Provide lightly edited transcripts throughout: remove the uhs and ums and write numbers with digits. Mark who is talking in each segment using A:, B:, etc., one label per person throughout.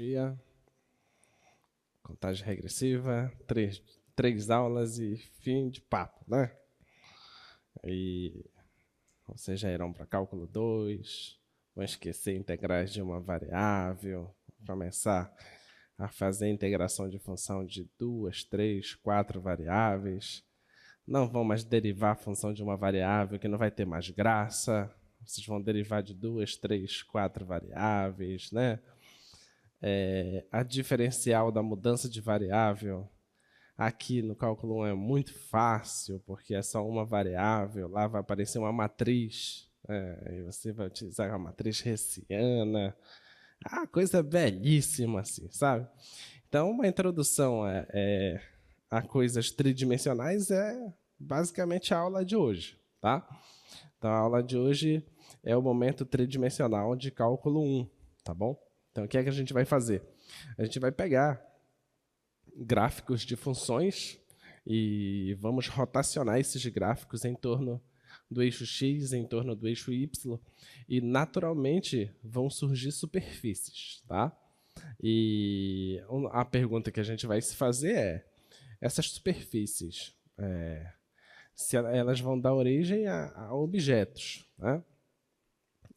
A: dia. Contagem regressiva, três aulas e fim de papo, né? E vocês já irão para cálculo 2, vão esquecer integrais de uma variável, começar a fazer a integração de função de 2, 3, 4 variáveis. Não vão mais derivar a função de uma variável, que não vai ter mais graça. Vocês vão derivar de 2, 3, 4 variáveis, né? A diferencial da mudança de variável aqui no cálculo 1 é muito fácil, porque é só uma variável, lá vai aparecer uma matriz, e você vai utilizar a matriz hessiana, coisa belíssima assim, sabe? Então, uma introdução a coisas tridimensionais é basicamente a aula de hoje, tá? Então, a aula de hoje é o momento tridimensional de cálculo 1, tá bom? Então, o que é que a gente vai fazer? A gente vai pegar gráficos de funções e vamos rotacionar esses gráficos em torno do eixo X, em torno do eixo Y, e naturalmente vão surgir superfícies, tá? E a pergunta que a gente vai se fazer é, essas superfícies, se elas vão dar origem a objetos, né?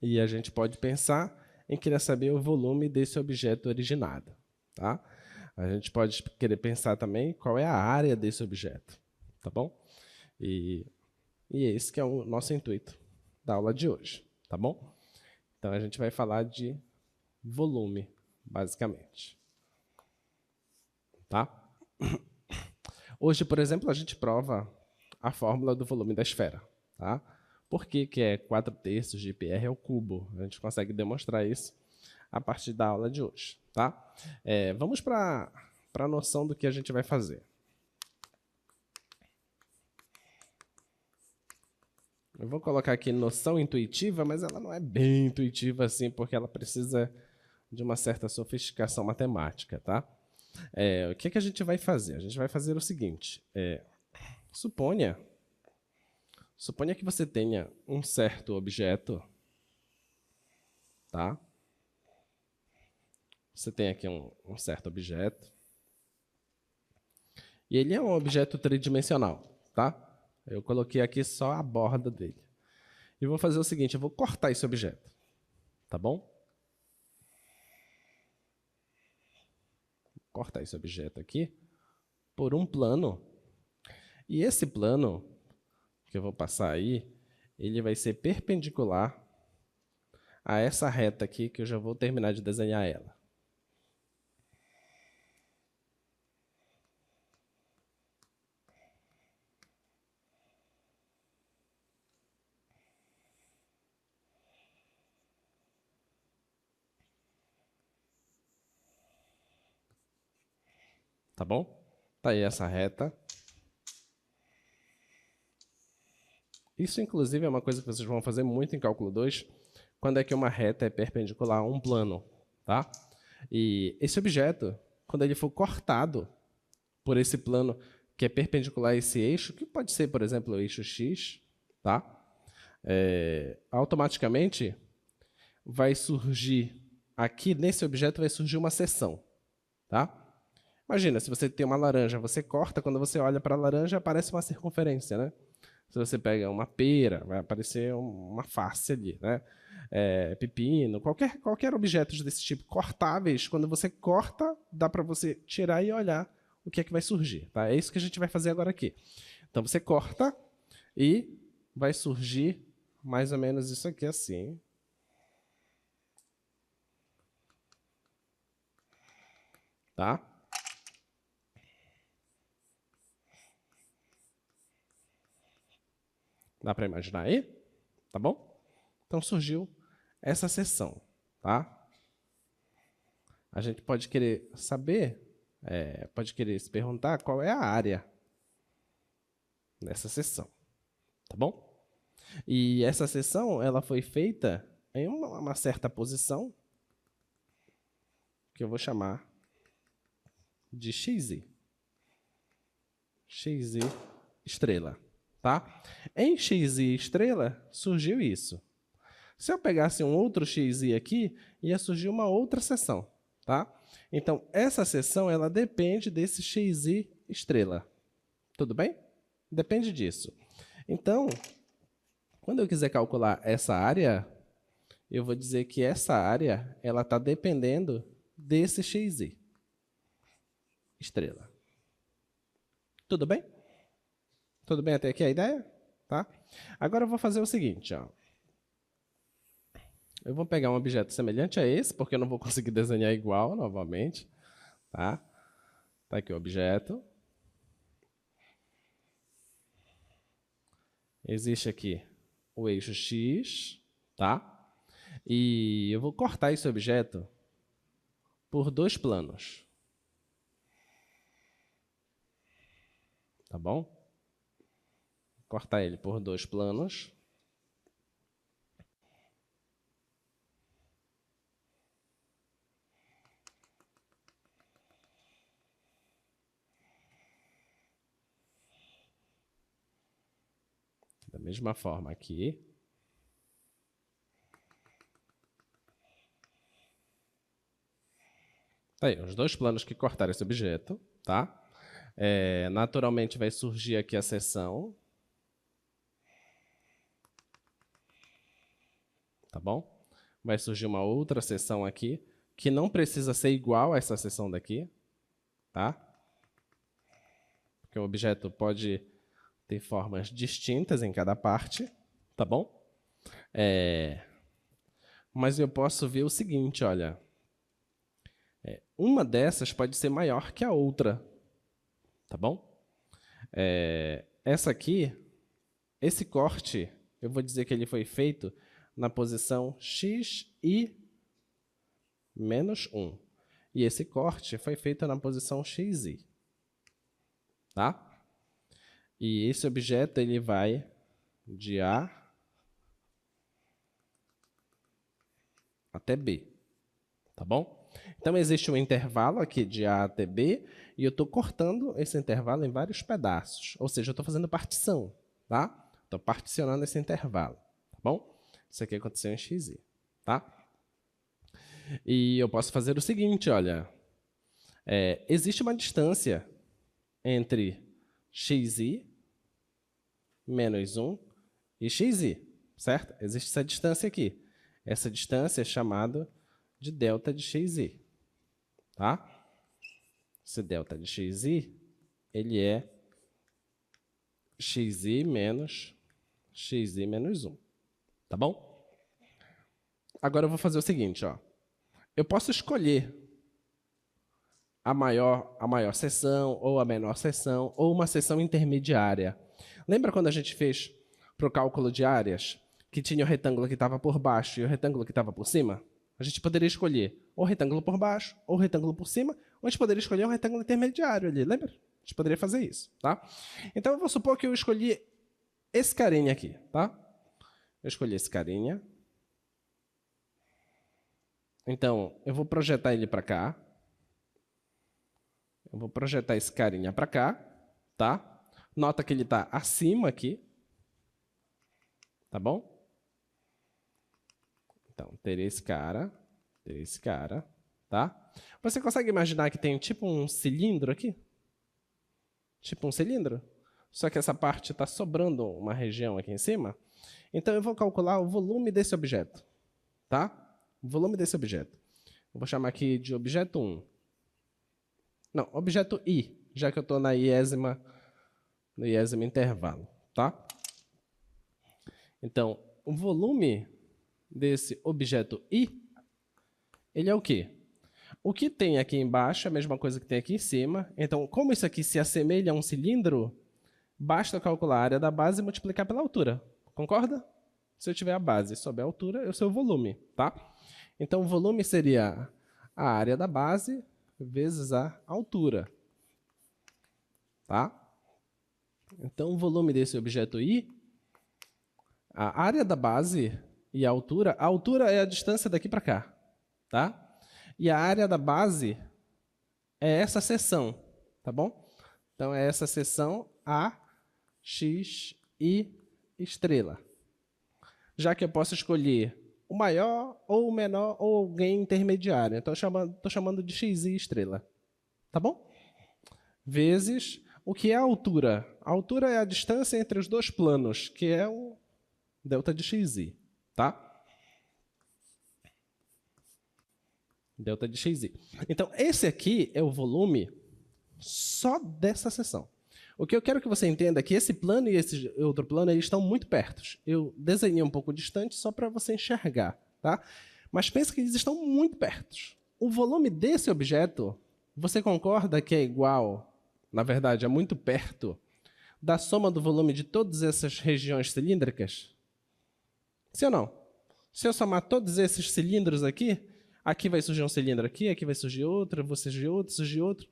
A: E a gente pode pensar em querer saber o volume desse objeto originado, tá? A gente pode querer pensar também qual é a área desse objeto, tá bom? E esse que é o nosso intuito da aula de hoje, tá bom? Então, a gente vai falar de volume, basicamente. Tá? Hoje, por exemplo, a gente prova a fórmula do volume da esfera, tá? Por que é 4/3 de πr ao cubo? A gente consegue demonstrar isso a partir da aula de hoje, tá? Vamos para a noção do que a gente vai fazer. Eu vou colocar aqui noção intuitiva, mas ela não é bem intuitiva assim, porque ela precisa de uma certa sofisticação matemática, tá? O que a gente vai fazer? A gente vai fazer o seguinte, suponha que você tenha um certo objeto, tá? Você tem aqui um certo objeto, e ele é um objeto tridimensional, tá? Eu coloquei aqui só a borda dele. E vou fazer o seguinte, eu vou cortar esse objeto, tá bom? Vou cortar esse objeto aqui por um plano. E esse plano que eu vou passar aí, ele vai ser perpendicular a essa reta aqui, que eu já vou terminar de desenhar ela. Tá bom? Tá aí essa reta. Isso, inclusive, é uma coisa que vocês vão fazer muito em cálculo 2, quando é que uma reta é perpendicular a um plano, tá? E esse objeto, quando ele for cortado por esse plano que é perpendicular a esse eixo, que pode ser, por exemplo, o eixo X, tá? Automaticamente vai surgir, aqui nesse objeto vai surgir uma seção, tá? Imagina, se você tem uma laranja, você corta, quando você olha para a laranja, aparece uma circunferência, né? Se você pega uma pera, vai aparecer uma face ali, né? Pepino, qualquer objeto desse tipo, cortáveis, quando você corta, dá para você tirar e olhar o que é que vai surgir, tá? É isso que a gente vai fazer agora aqui. Então, você corta e vai surgir mais ou menos isso aqui assim. Tá? Dá para imaginar aí? Tá bom? Então, surgiu essa seção, tá? A gente pode querer saber, pode querer se perguntar qual é a área dessa seção, tá bom? E essa seção, ela foi feita em uma certa posição, que eu vou chamar de XY. XY estrela, tá? Em XY estrela, surgiu isso. Se eu pegasse um outro XY aqui, ia surgir uma outra seção, tá? Então, essa seção, ela depende desse xi estrela. Tudo bem? Depende disso. Então, quando eu quiser calcular essa área, eu vou dizer que essa área ela está dependendo desse xi estrela. Tudo bem? Tudo bem até aqui a ideia? Tá? Agora eu vou fazer o seguinte, ó. Eu vou pegar um objeto semelhante a esse, porque eu não vou conseguir desenhar igual novamente. Tá? Tá aqui o objeto. Existe aqui o eixo X, tá? E eu vou cortar esse objeto por 2 planos. Tá bom? Cortar ele por 2 planos. Da mesma forma aqui. Tá aí, os 2 planos que cortaram esse objeto, tá? Naturalmente vai surgir aqui a seção. Tá bom? Vai surgir uma outra seção aqui, que não precisa ser igual a essa seção daqui, tá? Porque o objeto pode ter formas distintas em cada parte, tá bom? Mas eu posso ver o seguinte, olha. Uma dessas pode ser maior que a outra, tá bom? Essa aqui, esse corte, eu vou dizer que ele foi feito na posição x e menos 1. E esse corte foi feito na posição xi. Tá? E esse objeto ele vai de A até B. Tá bom? Então, existe um intervalo aqui de A até B, e eu estou cortando esse intervalo em vários pedaços. Ou seja, eu estou fazendo partição. Tá? Estou particionando esse intervalo. Tá bom? Isso aqui aconteceu em xi. Tá? E eu posso fazer o seguinte, olha. Existe uma distância entre xi menos 1 e xi, certo? Existe essa distância aqui. Essa distância é chamada de delta de xi, tá? Esse delta de xi, ele é xi menos 1, tá bom? Agora eu vou fazer o seguinte, ó. Eu posso escolher a maior seção, ou a menor seção, ou uma seção intermediária. Lembra quando a gente fez para o cálculo de áreas, que tinha o retângulo que estava por baixo e o retângulo que estava por cima? A gente poderia escolher ou o retângulo por baixo, ou o retângulo por cima, ou a gente poderia escolher um retângulo intermediário ali, lembra? A gente poderia fazer isso, tá? Então, eu vou supor que eu escolhi esse carinha aqui, tá? Eu escolhi esse carinha. Então, eu vou projetar ele para cá. Eu vou projetar esse carinha para cá, tá? Nota que ele está acima aqui, tá bom? Então, terei esse cara, tá? Você consegue imaginar que tem tipo um cilindro aqui? Tipo um cilindro? Só que essa parte está sobrando uma região aqui em cima. Então, eu vou calcular o volume desse objeto, tá? O volume desse objeto. Eu vou chamar aqui de objeto 1. Não, objeto I, já que eu estou no iésimo intervalo, tá? Então, o volume desse objeto I, ele é o quê? O que tem aqui embaixo é a mesma coisa que tem aqui em cima. Então, como isso aqui se assemelha a um cilindro, basta calcular a área da base e multiplicar pela altura. Concorda? Se eu tiver a base e souber a altura, eu sei o volume, tá? Então, o volume seria a área da base vezes a altura, tá? Então, o volume desse objeto I, a área da base e a altura é a distância daqui para cá, tá? E a área da base é essa seção, tá bom? Então, é essa seção A, X, I, estrela. Já que eu posso escolher o maior ou o menor ou alguém intermediário. Então, estou chamando de xi estrela. Tá bom? Vezes o que é a altura. A altura é a distância entre os dois planos, que é o delta de xi. Tá? Delta de xi. Então, esse aqui é o volume só dessa seção. O que eu quero que você entenda é que esse plano e esse outro plano eles estão muito perto. Eu desenhei um pouco distante só para você enxergar. Tá? Mas pensa que eles estão muito perto. O volume desse objeto, você concorda que é igual, na verdade, é muito perto da soma do volume de todas essas regiões cilíndricas? Sim ou não? Se eu somar todos esses cilindros aqui, aqui vai surgir um cilindro aqui vai surgir outro, vai surgir outro.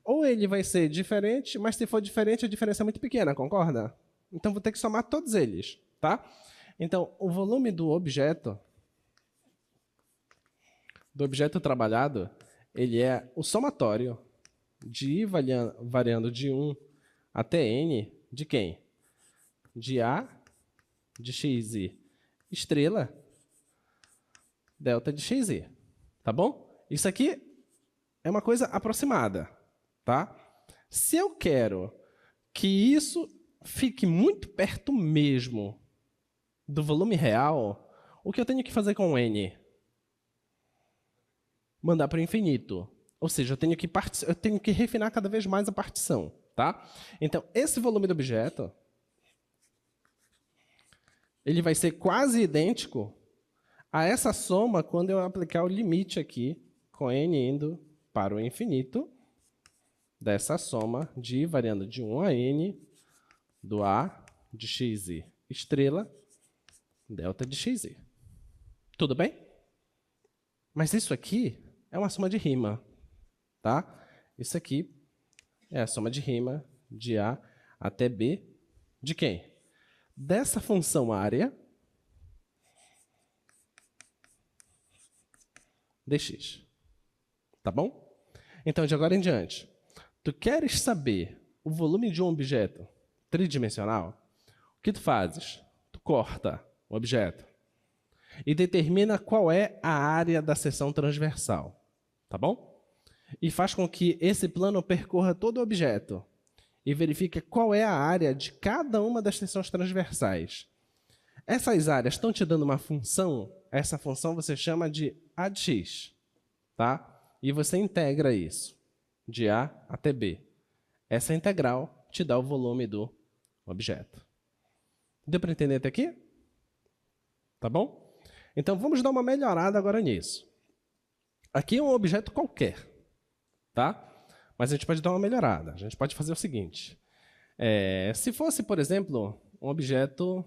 A: Ou ele vai ser diferente, mas se for diferente, a diferença é muito pequena, concorda? Então, vou ter que somar todos eles, tá? Então, o volume do objeto trabalhado, ele é o somatório de I variando de 1 até N de quem? De A, de xi, estrela, delta de xi. Tá bom? Isso aqui é uma coisa aproximada. Tá? Se eu quero que isso fique muito perto mesmo do volume real, o que eu tenho que fazer com N? Mandar para o infinito. Ou seja, eu tenho que refinar cada vez mais a partição. Tá? Então, esse volume do objeto ele vai ser quase idêntico a essa soma quando eu aplicar o limite aqui, com N indo para o infinito, dessa soma de I variando de 1 a N do A de xi estrela, delta de xi. Tudo bem? Mas isso aqui é uma soma de rima. Tá? Isso aqui é a soma de rima de A até B de quem? Dessa função área dx. Tá bom? Então, de agora em diante, tu queres saber o volume de um objeto tridimensional? O que tu fazes? Tu corta o objeto e determina qual é a área da seção transversal. Tá bom? E faz com que esse plano percorra todo o objeto e verifique qual é a área de cada uma das seções transversais. Essas áreas estão te dando uma função, essa função você chama de A de x. Tá? E você integra isso, de A até B. Essa integral te dá o volume do objeto. Deu para entender até aqui? Tá bom? Então, vamos dar uma melhorada agora nisso. Aqui é um objeto qualquer, tá? Mas a gente pode dar uma melhorada. A gente pode fazer o seguinte. Se fosse, por exemplo, um objeto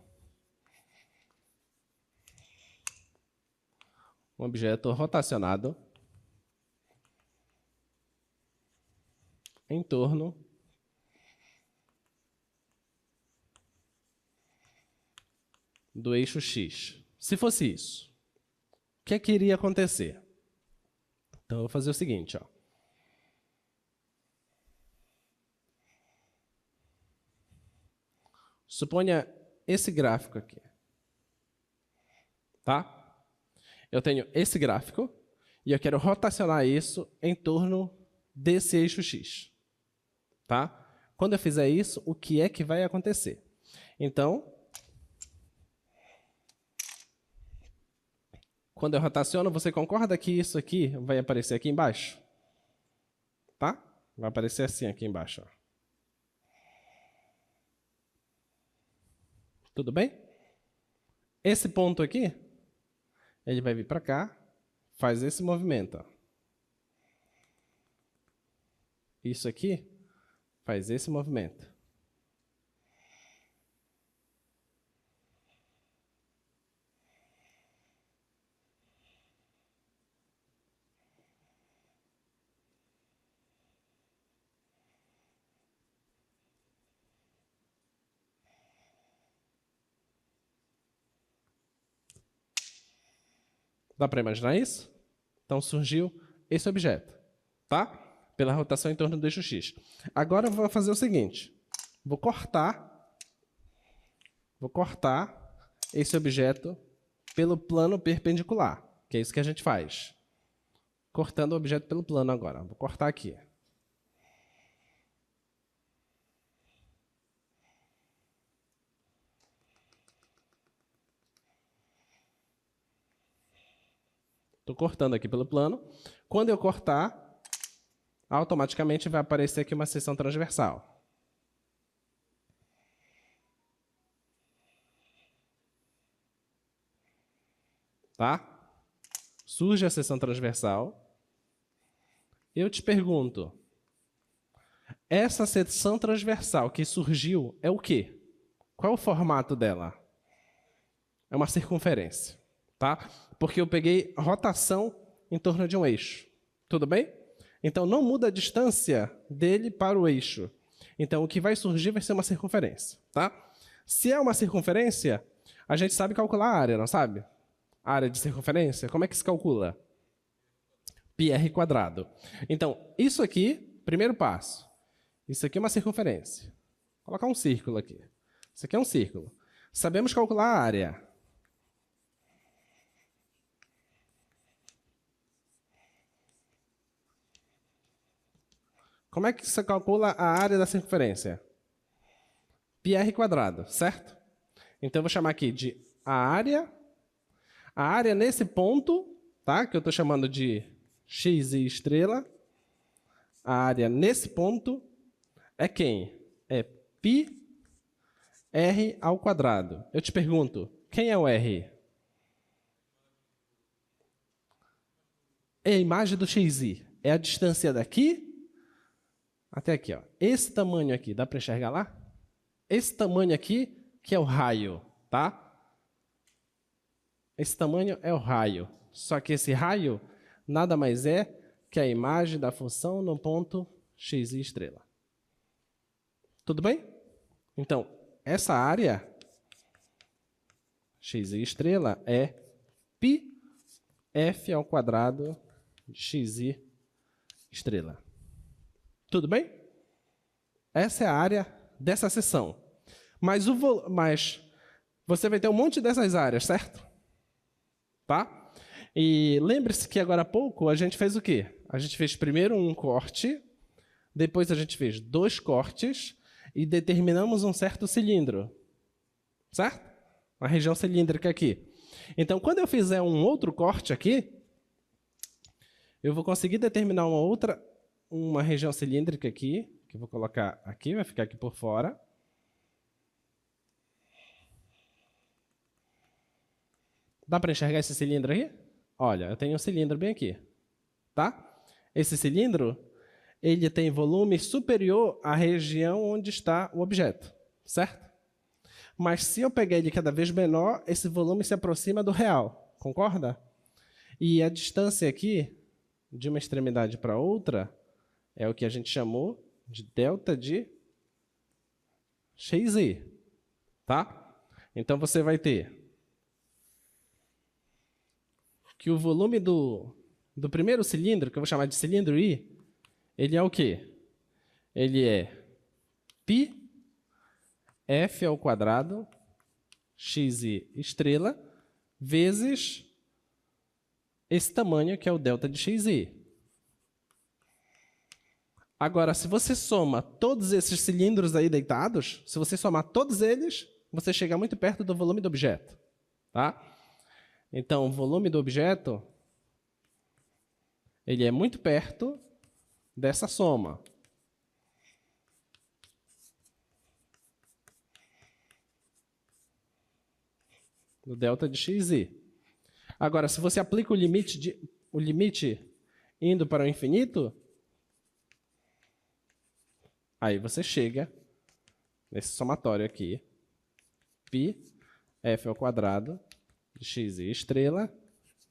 A: rotacionado em torno do eixo x. Se fosse isso, o que é que iria acontecer? Então, eu vou fazer o seguinte. Ó. Suponha esse gráfico aqui. Tá? Eu tenho esse gráfico e eu quero rotacionar isso em torno desse eixo x. Tá? Quando eu fizer isso, o que é que vai acontecer? Então, quando eu rotaciono, você concorda que isso aqui vai aparecer aqui embaixo? Tá? Vai aparecer assim aqui embaixo. Ó. Tudo bem? Esse ponto aqui, ele vai vir para cá, faz esse movimento. Ó. Isso aqui faz esse movimento. Dá para imaginar isso? Então, surgiu esse objeto, tá? Pela rotação em torno do eixo x. Agora, eu vou fazer o seguinte. Vou cortar esse objeto pelo plano perpendicular, que é isso que a gente faz. Cortando o objeto pelo plano agora. Vou cortar aqui. Estou cortando aqui pelo plano. Quando eu cortar, automaticamente vai aparecer aqui uma seção transversal. Tá? Surge a seção transversal. Eu te pergunto, essa seção transversal que surgiu é o quê? Qual é o formato dela? É uma circunferência, tá? Porque eu peguei rotação em torno de um eixo. Tudo bem? Então, não muda a distância dele para o eixo. Então, o que vai surgir vai ser uma circunferência, tá? Se é uma circunferência, a gente sabe calcular a área, não sabe? A área de circunferência, como é que se calcula? πr². Então, isso aqui, primeiro passo. Isso aqui é uma circunferência. Vou colocar um círculo aqui. Isso aqui é um círculo. Sabemos calcular a área. Como é que você calcula a área da circunferência? πr², certo? Então, eu vou chamar aqui de a área nesse ponto, tá? Que eu estou chamando de xi'. A área nesse ponto é quem? É πr². Eu te pergunto, quem é o r? É a imagem do xi. É a distância daqui até aqui, ó. Esse tamanho aqui, dá para enxergar lá? Esse tamanho aqui que é o raio, tá? Esse tamanho é o raio. Só que esse raio nada mais é que a imagem da função no ponto xi'. Tudo bem? Então, essa área xi' é πf² de xi'. Tudo bem? Essa é a área dessa seção. Mas você vai ter um monte dessas áreas, certo? Tá? E lembre-se que agora há pouco a gente fez o quê? A gente fez primeiro um corte, depois a gente fez 2 cortes e determinamos um certo cilindro. Certo? Uma região cilíndrica aqui. Então, quando eu fizer um outro corte aqui, eu vou conseguir determinar uma região cilíndrica aqui, que eu vou colocar aqui, vai ficar aqui por fora. Dá para enxergar esse cilindro aí? Olha, eu tenho um cilindro bem aqui, tá? Esse cilindro, ele tem volume superior à região onde está o objeto, certo? Mas se eu pegar ele cada vez menor, esse volume se aproxima do real, concorda? E a distância aqui, de uma extremidade para outra, é o que a gente chamou de delta de xi, tá? Então, você vai ter que o volume do primeiro cilindro, que eu vou chamar de cilindro I, ele é o quê? Ele é πf² xi' vezes esse tamanho, que é o delta de xi. Agora, se você soma todos esses cilindros aí deitados, se você somar todos eles, você chega muito perto do volume do objeto, tá? Então, o volume do objeto, ele é muito perto dessa soma. Do delta de xi. Agora, se você aplica o limite indo para o infinito, aí você chega nesse somatório aqui, πf² de xi',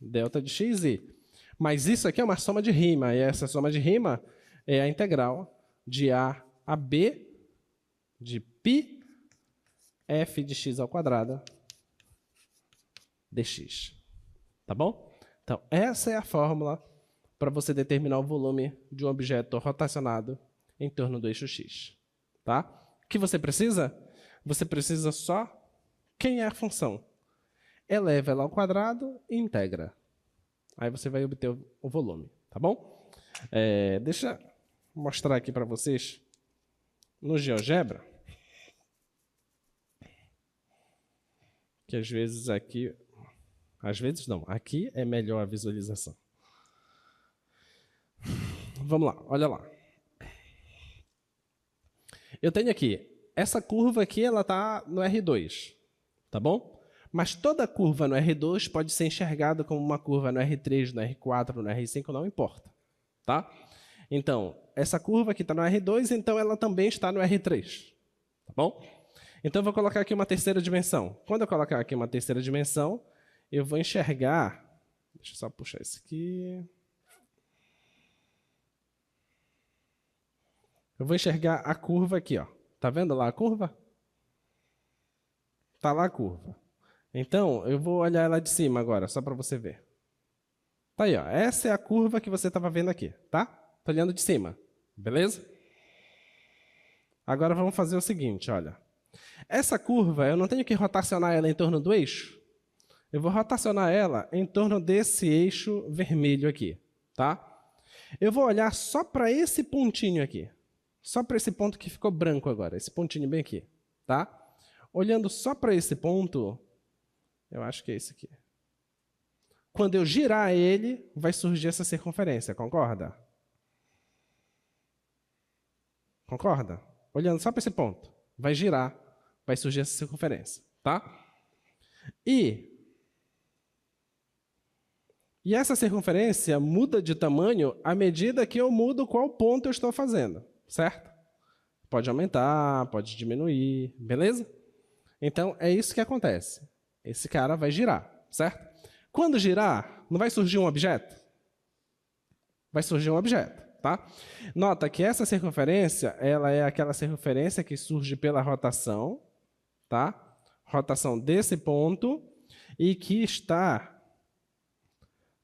A: delta de xi. Mas isso aqui é uma soma de rima, e essa soma de rima é a integral de A a B de π f de x² dx. Tá bom? Então, essa é a fórmula para você determinar o volume de um objeto rotacionado em torno do eixo x. Tá? O que você precisa? Você precisa só quem é a função. eleva ela ao quadrado e integra. Aí você vai obter o volume, tá bom? Deixa eu mostrar aqui para vocês no GeoGebra, que às vezes aqui é melhor a visualização. Vamos lá, olha lá. Eu tenho aqui, essa curva aqui, ela está no R2, tá bom? Mas toda curva no R2 pode ser enxergada como uma curva no R3, no R4, no R5, não importa, tá? Então, essa curva aqui está no R2, então ela também está no R3, tá bom? Então, eu vou colocar aqui uma terceira dimensão. Quando eu colocar aqui uma terceira dimensão, eu vou enxergar... Deixa eu só puxar isso aqui. Eu vou enxergar a curva aqui, ó. Tá vendo lá a curva? Tá lá a curva. Então, eu vou olhar ela de cima agora, só para você ver. Tá aí, ó. Essa é a curva que você estava vendo aqui, tá? Tô olhando de cima, beleza? Agora vamos fazer o seguinte, olha. Essa curva, eu não tenho que rotacionar ela em torno do eixo. Eu vou rotacionar ela em torno desse eixo vermelho aqui, tá? Eu vou olhar só para esse pontinho aqui. Só para esse ponto que ficou branco agora, esse pontinho bem aqui, tá? Olhando só para esse ponto, eu acho que é esse aqui. Quando eu girar ele, vai surgir essa circunferência, concorda? Concorda? Olhando só para esse ponto, vai girar, vai surgir essa circunferência, tá? E essa circunferência muda de tamanho à medida que eu mudo qual ponto eu estou fazendo. Certo? Pode aumentar, pode diminuir, beleza? Então, é isso que acontece. Esse cara vai girar, certo? Quando girar, não vai surgir um objeto? Vai surgir um objeto, tá? Nota que essa circunferência, ela é aquela circunferência que surge pela rotação, tá? Rotação desse ponto e que está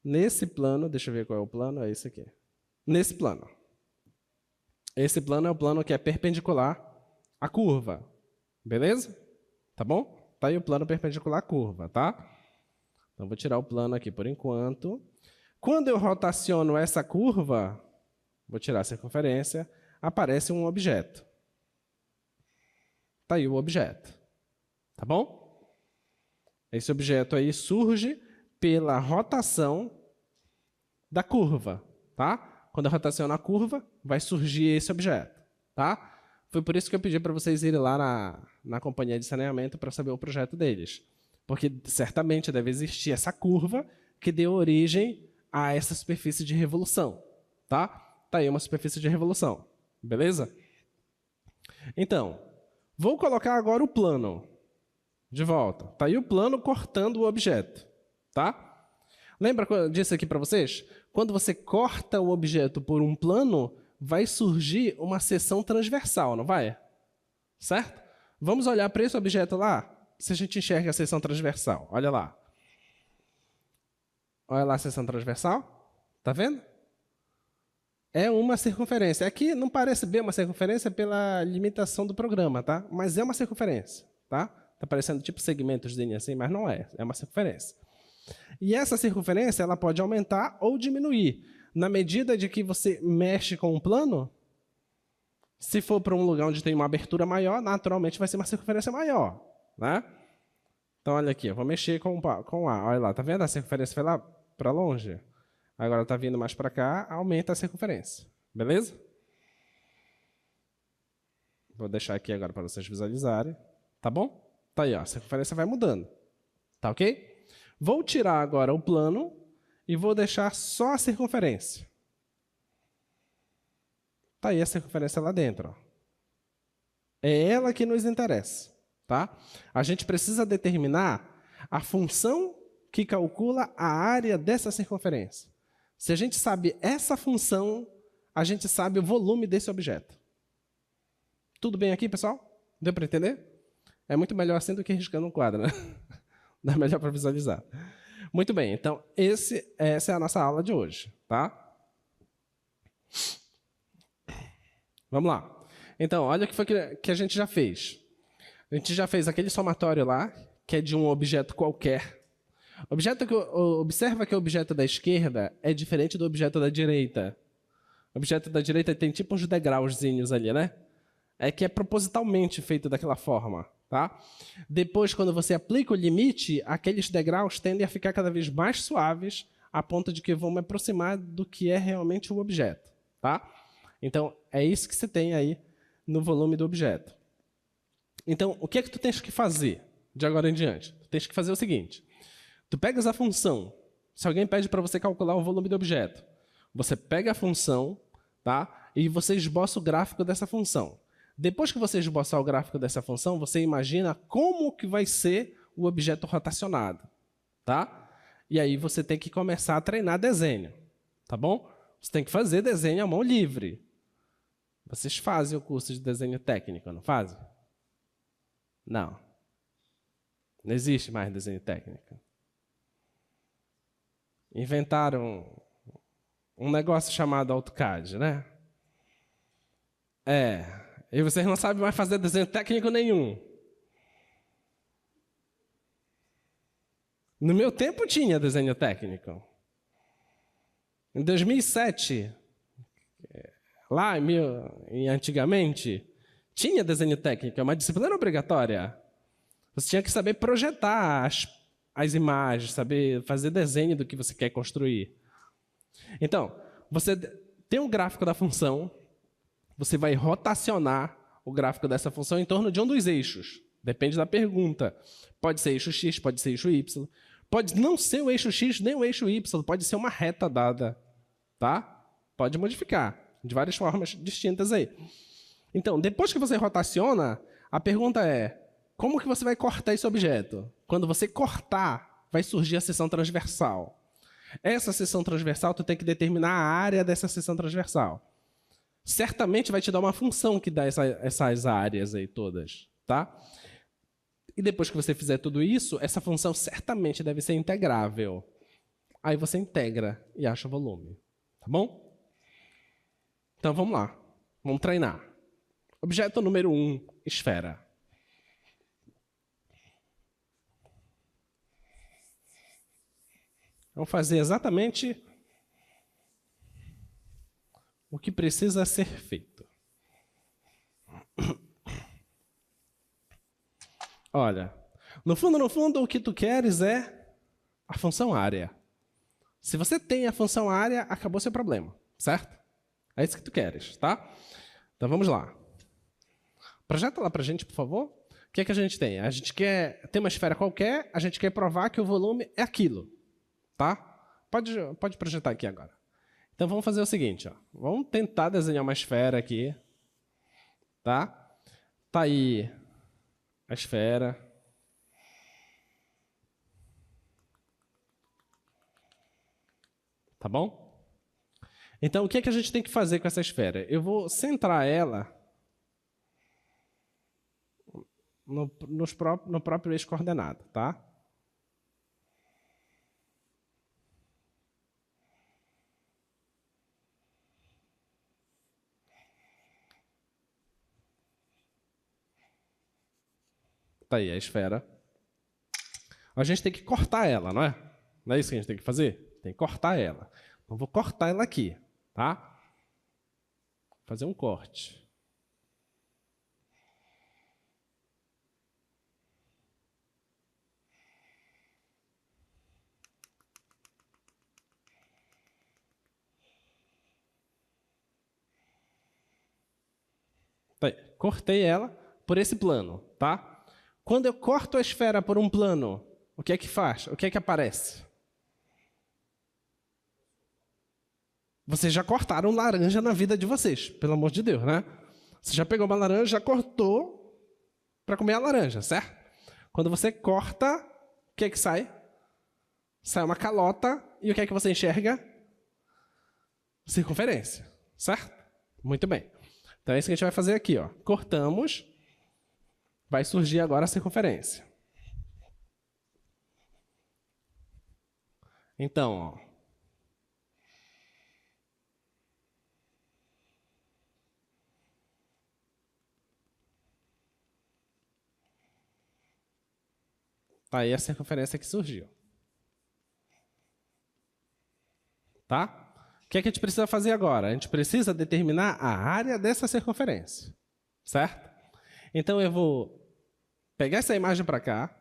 A: nesse plano, deixa eu ver qual é o plano, é esse aqui. Nesse plano. Esse plano é o plano que é perpendicular à curva, beleza? Tá bom? Tá aí o plano perpendicular à curva, tá? Então, vou tirar o plano aqui por enquanto. Quando eu rotaciono essa curva, vou tirar a circunferência, aparece um objeto. Tá aí o objeto, tá bom? Esse objeto aí surge pela rotação da curva, tá? Quando eu rotaciono a curva, vai surgir esse objeto, tá? Foi por isso que eu pedi para vocês irem lá na companhia de saneamento para saber o projeto deles. Porque certamente deve existir essa curva que deu origem a essa superfície de revolução, tá? Tá aí uma superfície de revolução, beleza? Então, vou colocar agora o plano de volta. Tá aí o plano cortando o objeto, tá? Lembra que eu disse aqui para vocês? Quando você corta o objeto por um plano, vai surgir uma seção transversal, não vai? Certo? Vamos olhar para esse objeto lá, se a gente enxerga a seção transversal. Olha lá. Olha lá a seção transversal. Tá vendo? É uma circunferência. Aqui não parece bem uma circunferência pela limitação do programa, tá? Mas é uma circunferência, tá? Tá parecendo tipo segmentos de linha assim, mas não é. É uma circunferência. E essa circunferência ela pode aumentar ou diminuir. Na medida de que você mexe com o plano, se for para um lugar onde tem uma abertura maior, naturalmente vai ser uma circunferência maior, né? Então, olha aqui, eu vou mexer com A. Olha lá, tá vendo? A circunferência foi lá para longe. Agora está vindo mais para cá, aumenta a circunferência. Beleza? Vou deixar aqui agora para vocês visualizarem. Tá bom? Tá aí, ó, a circunferência vai mudando. Tá ok? Vou tirar agora o plano e vou deixar só a circunferência. Tá aí a circunferência lá dentro. Ó. É ela que nos interessa. Tá? A gente precisa determinar a função que calcula a área dessa circunferência. Se a gente sabe essa função, a gente sabe o volume desse objeto. Tudo bem aqui, pessoal? Deu para entender? É muito melhor assim do que riscando um quadro, né? Dá melhor para visualizar. Muito bem, então essa é a nossa aula de hoje, tá? Vamos lá. Então, olha o que foi que a gente já fez. A gente já fez aquele somatório lá, que é de um objeto qualquer, Observa que o objeto da esquerda é diferente do objeto da direita. O objeto da direita tem tipo uns degrauzinhos ali, né? É que é propositalmente feito daquela forma, tá? Depois, quando você aplica o limite, aqueles degraus tendem a ficar cada vez mais suaves, a ponto de que vão me aproximar do que é realmente o objeto, tá? Então, é isso que você tem aí no volume do objeto. Então, o que é que tu tens que fazer de agora em diante? Tu tens que fazer o seguinte. Tu pegas a função. Se alguém pede para você calcular o volume do objeto, você pega a função, tá? E você esboça o gráfico dessa função. Depois que você esboçar o gráfico dessa função, você imagina como que vai ser o objeto rotacionado, tá? E aí você tem que começar a treinar desenho, tá bom? Você tem que fazer desenho à mão livre. Vocês fazem o curso de desenho técnico, não fazem? Não. Não existe mais desenho técnico. Inventaram um negócio chamado AutoCAD, né? E vocês não sabem mais fazer desenho técnico nenhum. No meu tempo tinha desenho técnico. Em 2007, lá antigamente, tinha desenho técnico, é uma disciplina obrigatória. Você tinha que saber projetar as imagens, saber fazer desenho do que você quer construir. Então, você tem um gráfico da função, você vai rotacionar o gráfico dessa função em torno de um dos eixos. Depende da pergunta. Pode ser eixo X, pode ser eixo Y. Pode não ser o eixo X nem o eixo Y, pode ser uma reta dada. Tá? Pode modificar de várias formas distintas aí. Então, depois que você rotaciona, a pergunta é, como que você vai cortar esse objeto? Quando você cortar, vai surgir a seção transversal. Essa seção transversal, tu tem que determinar a área dessa seção transversal. Certamente vai te dar uma função que dá essas áreas aí todas, tá? E depois que você fizer tudo isso, essa função certamente deve ser integrável. Aí você integra e acha o volume, tá bom? Então vamos lá, vamos treinar. Objeto número 1, esfera. Vamos fazer exatamente o que precisa ser feito. Olha, no fundo, o que tu queres é a função área. Se você tem a função área, acabou seu problema, certo? É isso que tu queres, tá? Então vamos lá. Projeta lá pra gente, por favor. O que é que a gente tem? A gente quer ter uma esfera qualquer, a gente quer provar que o volume é aquilo, tá? Pode projetar aqui agora. Então vamos fazer o seguinte, ó. Vamos tentar desenhar uma esfera aqui, tá? Tá aí a esfera. Tá bom? Então o que é que a gente tem que fazer com essa esfera? Eu vou centrar ela no próprio eixo coordenado, tá? Tá aí a esfera. A gente tem que cortar ela, não é? Não é isso que a gente tem que fazer? Tem que cortar ela. Então vou cortar ela aqui, tá? Vou fazer um corte. Cortei ela por esse plano, tá? Quando eu corto a esfera por um plano, o que é que faz? O que é que aparece? Vocês já cortaram laranja na vida de vocês, pelo amor de Deus, né? Você já pegou uma laranja, já cortou para comer a laranja, certo? Quando você corta, o que é que sai? Sai uma calota e o que é que você enxerga? Circunferência, certo? Muito bem. Então é isso que a gente vai fazer aqui, ó. Cortamos, vai surgir agora a circunferência. Então, ó. Tá aí a circunferência que surgiu. tá? O que é que a gente precisa fazer agora? A gente precisa determinar a área dessa circunferência, certo? Então, eu vou pegar essa imagem para cá.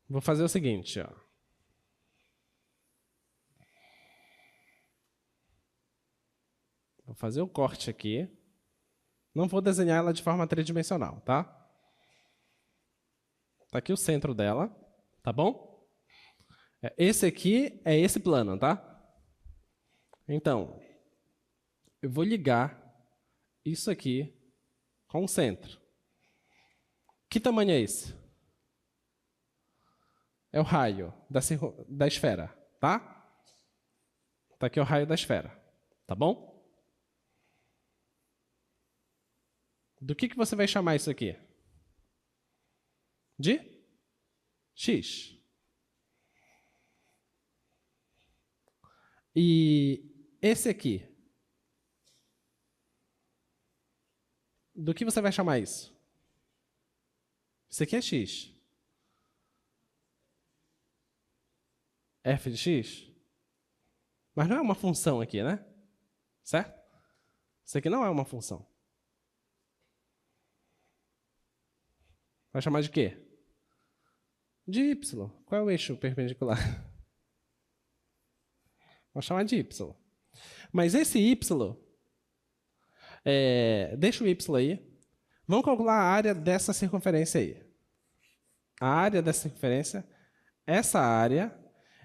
A: Vou fazer o seguinte, ó. Vou fazer o corte aqui. Não vou desenhar ela de forma tridimensional, tá? Tá aqui o centro dela, tá bom? Esse aqui é esse plano, tá? Então, eu vou ligar isso aqui com o centro. Que tamanho é esse? É o raio da esfera, tá? Tá aqui o raio da esfera, tá bom? Do que você vai chamar isso aqui? De x. E esse aqui? Do que você vai chamar isso? Isso aqui é x. F de x? Mas não é uma função aqui, né? Certo? Isso aqui não é uma função. Vai chamar de quê? De y. Qual é o eixo perpendicular? Vou chamar de y. Mas esse y, deixa o y aí. Vamos calcular a área dessa circunferência aí. A área dessa circunferência, essa área,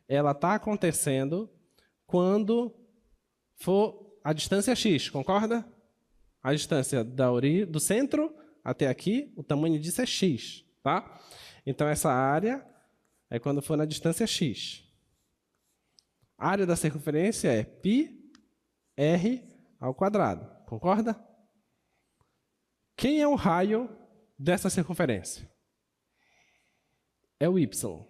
A: ela está acontecendo quando for a distância x, concorda? A distância do centro até aqui, o tamanho disso é x, tá? Então, essa área é quando for na distância x. A área da circunferência é πr ao quadrado, concorda? Quem é o raio dessa circunferência? É o y.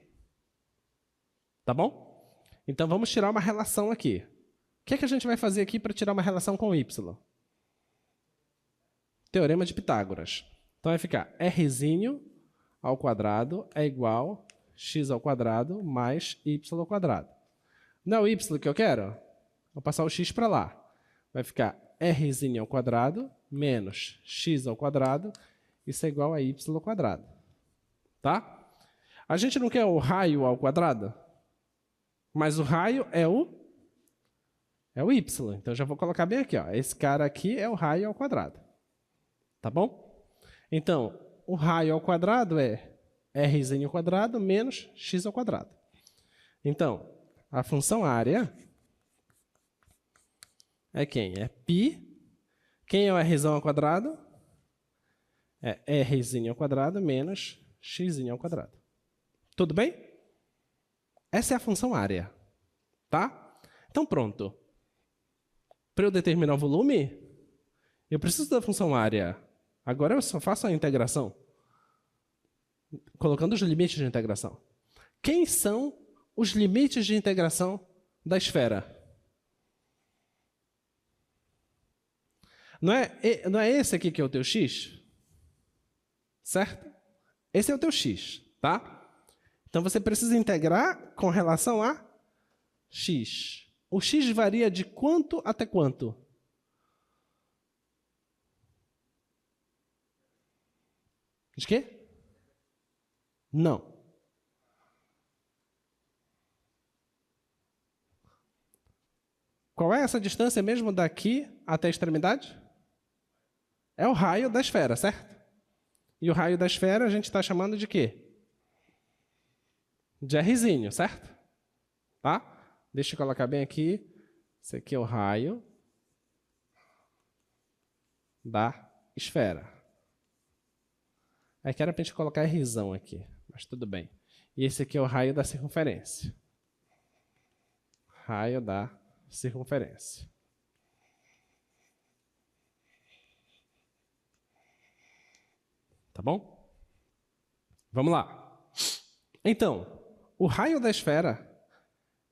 A: Tá bom? Então, vamos tirar uma relação aqui. O que é que a gente vai fazer aqui para tirar uma relação com y? Teorema de Pitágoras. Então, vai ficar r ao quadrado é igual a x ao quadrado mais y ao quadrado. Não é o y que eu quero? Vou passar o x para lá. Vai ficar r ao quadrado menos x ao quadrado. Isso é igual a y ao quadrado. Tá? A gente não quer o raio ao quadrado? Mas o raio é o y. Então, já vou colocar bem aqui. Ó. Esse cara aqui é o raio ao quadrado. Tá bom? Então, o raio ao quadrado é r ao quadrado menos x ao quadrado. Então, a função área é quem? É π. Quem é o r ao quadrado? É r ao quadrado menos x ao quadrado. Tudo bem? Essa é a função área. Tá? Então, pronto. Para eu determinar o volume, eu preciso da função área. Agora eu só faço a integração, colocando os limites de integração. Quem são os limites de integração da esfera? Não é esse aqui que é o teu x? Certo? Esse é o teu x, tá? Então, você precisa integrar com relação a x. O x varia de quanto até quanto? De quê? Não. Qual é essa distância mesmo daqui até a extremidade? É o raio da esfera, certo? E o raio da esfera a gente está chamando de quê? De rzinho, certo? Tá? Deixa eu colocar bem aqui. Esse aqui é o raio da esfera. Aí que era para a gente colocar rzão aqui, mas tudo bem. E esse aqui é o raio da circunferência. Raio da circunferência. Tá bom? Vamos lá. Então, o raio da esfera,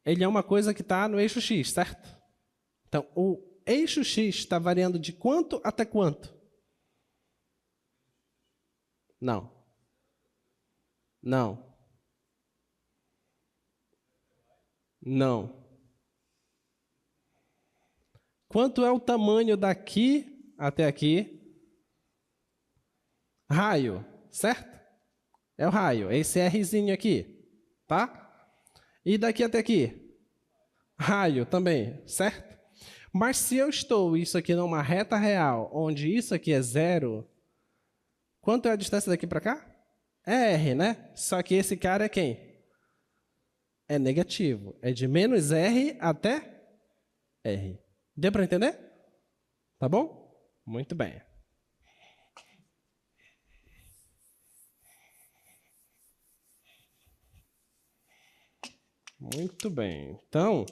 A: ele é uma coisa que está no eixo x, certo? Então, o eixo x está variando de quanto até quanto? Não. Não. Não. Quanto é o tamanho daqui até aqui? Raio, certo? É o raio, esse Rzinho aqui, tá? E daqui até aqui? Raio também, certo? Mas se eu estou isso aqui numa reta real, onde isso aqui é zero, quanto é a distância daqui para cá? É R, né? Só que esse cara é quem? É negativo. É de menos R até R. Deu para entender? Tá bom? Muito bem. Muito bem. Então,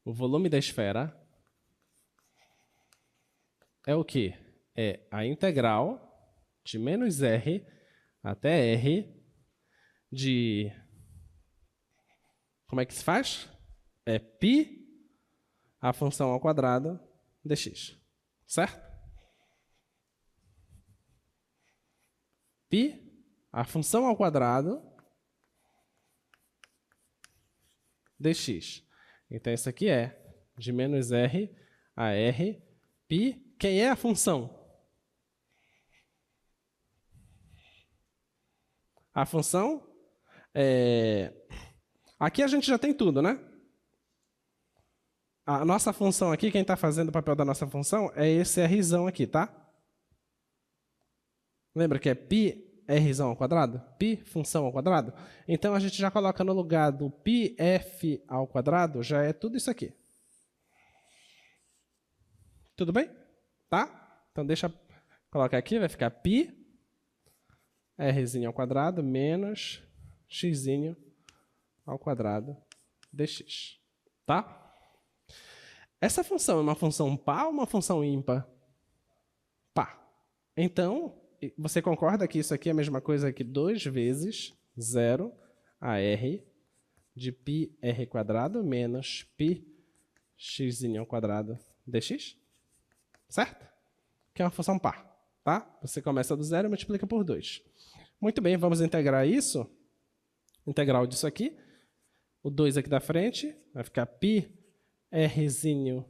A: o volume da esfera é o quê? É a integral de menos R até R de... Como é que se faz? É π a função ao quadrado dx. Certo? π a função ao quadrado dx. Então, isso aqui é de menos R a R, π. Quem é a função? A função é... Aqui a gente já tem tudo, né? A nossa função aqui, quem está fazendo o papel da nossa função é esse Rzão aqui, tá? Lembra que é π Rzão ao quadrado? Π função ao quadrado? Então, a gente já coloca no lugar do πf ao quadrado, já é tudo isso aqui. Tudo bem? Tá? Então, deixa eu colocar aqui, vai ficar π Rzinho ao quadrado menos xzinho ao quadrado dx. Tá? Essa função é uma função par ou uma função ímpar? Par. Então, você concorda que isso aqui é a mesma coisa que 2 vezes 0 a r de πr quadrado menos π xzinho ao quadrado dx? Certo? Que é uma função par. Tá? Você começa do zero e multiplica por 2. Muito bem, vamos integrar isso. Integral disso aqui. O 2 aqui da frente vai ficar π Rzinho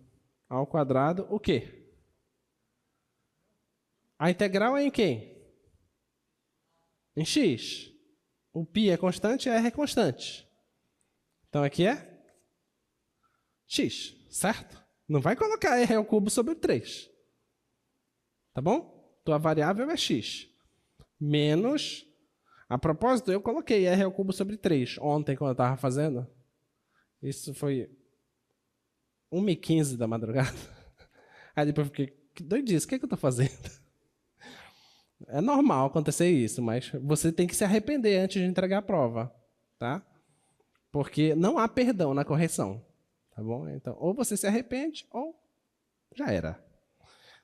A: ao quadrado, o quê? A integral é em quem? Em x. O π é constante e R é constante. Então, aqui é x, certo? Não vai colocar R ao cubo sobre 3. Tá bom? Tua variável é x. Menos... A propósito, eu coloquei R ao cubo sobre 3 ontem, quando eu estava fazendo. Isso foi 1h15 da madrugada. Aí depois eu fiquei, que doidice, o que é que eu estou fazendo? É normal acontecer isso, mas você tem que se arrepender antes de entregar a prova, tá? Porque não há perdão na correção, tá bom? Então, ou você se arrepende, ou já era.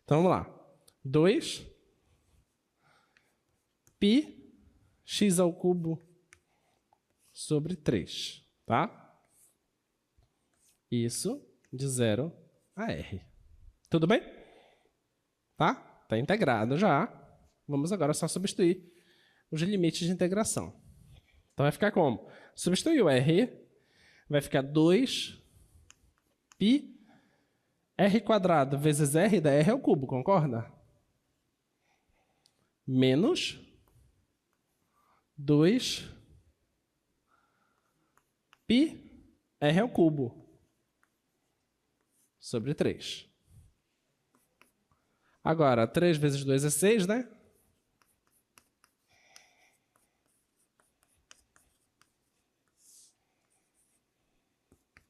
A: Então, vamos lá. 2 π x ao cubo sobre 3, tá? Isso de 0 a r. Tudo bem? Tá? Tá integrado já. Vamos agora só substituir os limites de integração. Então, vai ficar como? Substituir o r, vai ficar 2 π r quadrado vezes r da r ao cubo, concorda? Menos 2 π r ao cubo sobre 3. Agora, 3 vezes 2 é 6, né?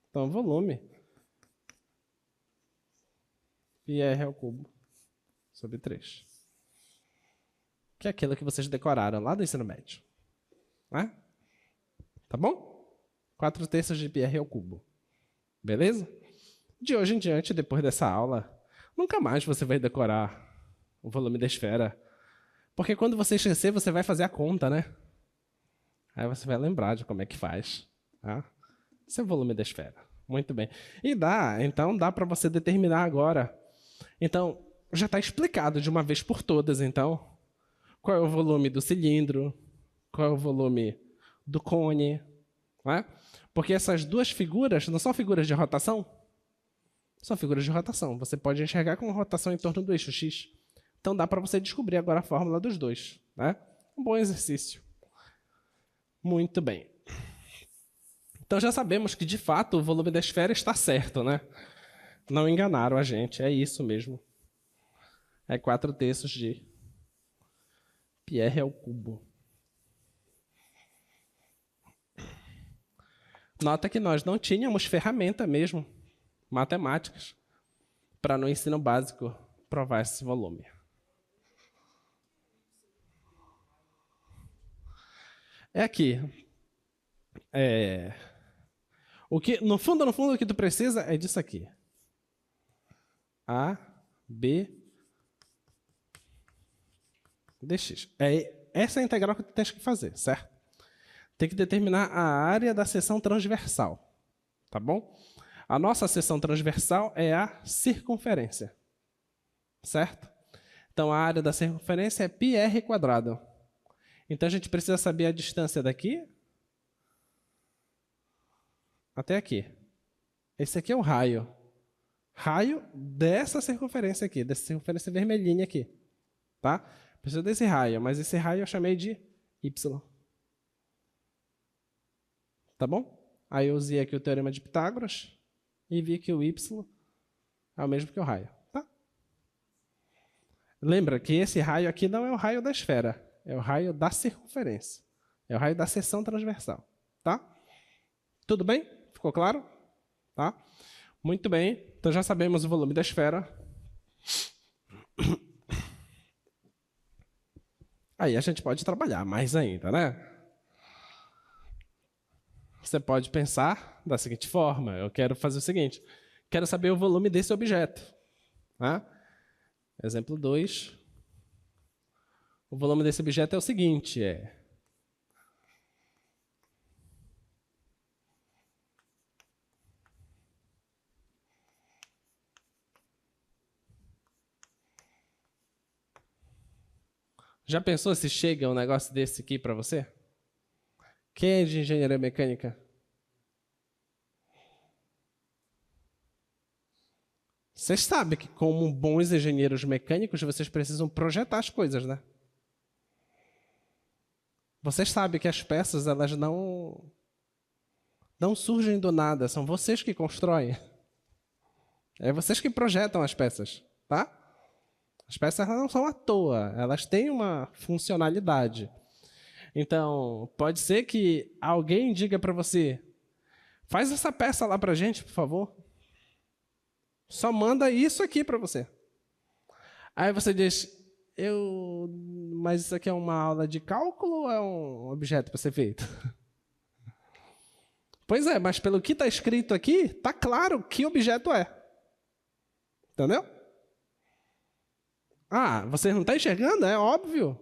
A: Então, volume πr ao cubo sobre 3. Que é aquilo que vocês decoraram lá do ensino médio. Né? Tá bom? 4/3 de πr ao cubo. Beleza? De hoje em diante, depois dessa aula, nunca mais você vai decorar o volume da esfera. Porque quando você esquecer, você vai fazer a conta, né? Aí você vai lembrar de como é que faz. Tá? Esse é o volume da esfera. Muito bem. E então dá para você determinar agora. Então, já está explicado de uma vez por todas, então, qual é o volume do cilindro, qual é o volume do cone, não é? Porque essas duas figuras não são figuras de rotação? São figuras de rotação. Você pode enxergar com rotação em torno do eixo X. Então dá para você descobrir agora a fórmula dos dois, né? Um bom exercício. Muito bem. Então já sabemos que, de fato, o volume da esfera está certo, né? Não enganaram a gente, é isso mesmo. É 4/3 de Pierre ao cubo. Nota que nós não tínhamos ferramenta mesmo, matemáticas, para no ensino básico provar esse volume. É aqui. O que, no fundo, o que tu precisa é disso aqui. A, B, dx. Essa é a integral que tu tens que fazer, certo? Tem que determinar a área da seção transversal, tá bom? A nossa seção transversal é a circunferência, certo? Então, a área da circunferência é πr². Então, a gente precisa saber a distância daqui até aqui. Esse aqui é o raio. Raio dessa circunferência aqui, dessa circunferência vermelhinha aqui, tá? Precisa desse raio, mas esse raio eu chamei de y. Tá bom? Aí eu usei aqui o teorema de Pitágoras e vi que o y é o mesmo que o raio, tá? Lembra que esse raio aqui não é o raio da esfera, é o raio da circunferência. É o raio da seção transversal, tá? Tudo bem? Ficou claro? Tá? Muito bem. Então já sabemos o volume da esfera. Aí a gente pode trabalhar mais ainda, né? Você pode pensar da seguinte forma: eu quero fazer o seguinte, quero saber o volume desse objeto. Tá? Exemplo 2. O volume desse objeto é o seguinte, Já pensou se chega um negócio desse aqui para você? Quem é de engenharia mecânica? Vocês sabem que, como bons engenheiros mecânicos, vocês precisam projetar as coisas, né? Vocês sabem que as peças, elas não surgem do nada, são vocês que constroem. É vocês que projetam as peças, tá? As peças não são à toa, elas têm uma funcionalidade. Então, pode ser que alguém diga para você: faz essa peça lá para a gente, por favor. Só manda isso aqui para você. Aí você diz: mas isso aqui é uma aula de cálculo ou é um objeto para ser feito? Pois é, mas pelo que está escrito aqui, está claro que objeto é. Entendeu? Ah, você não está enxergando? É óbvio.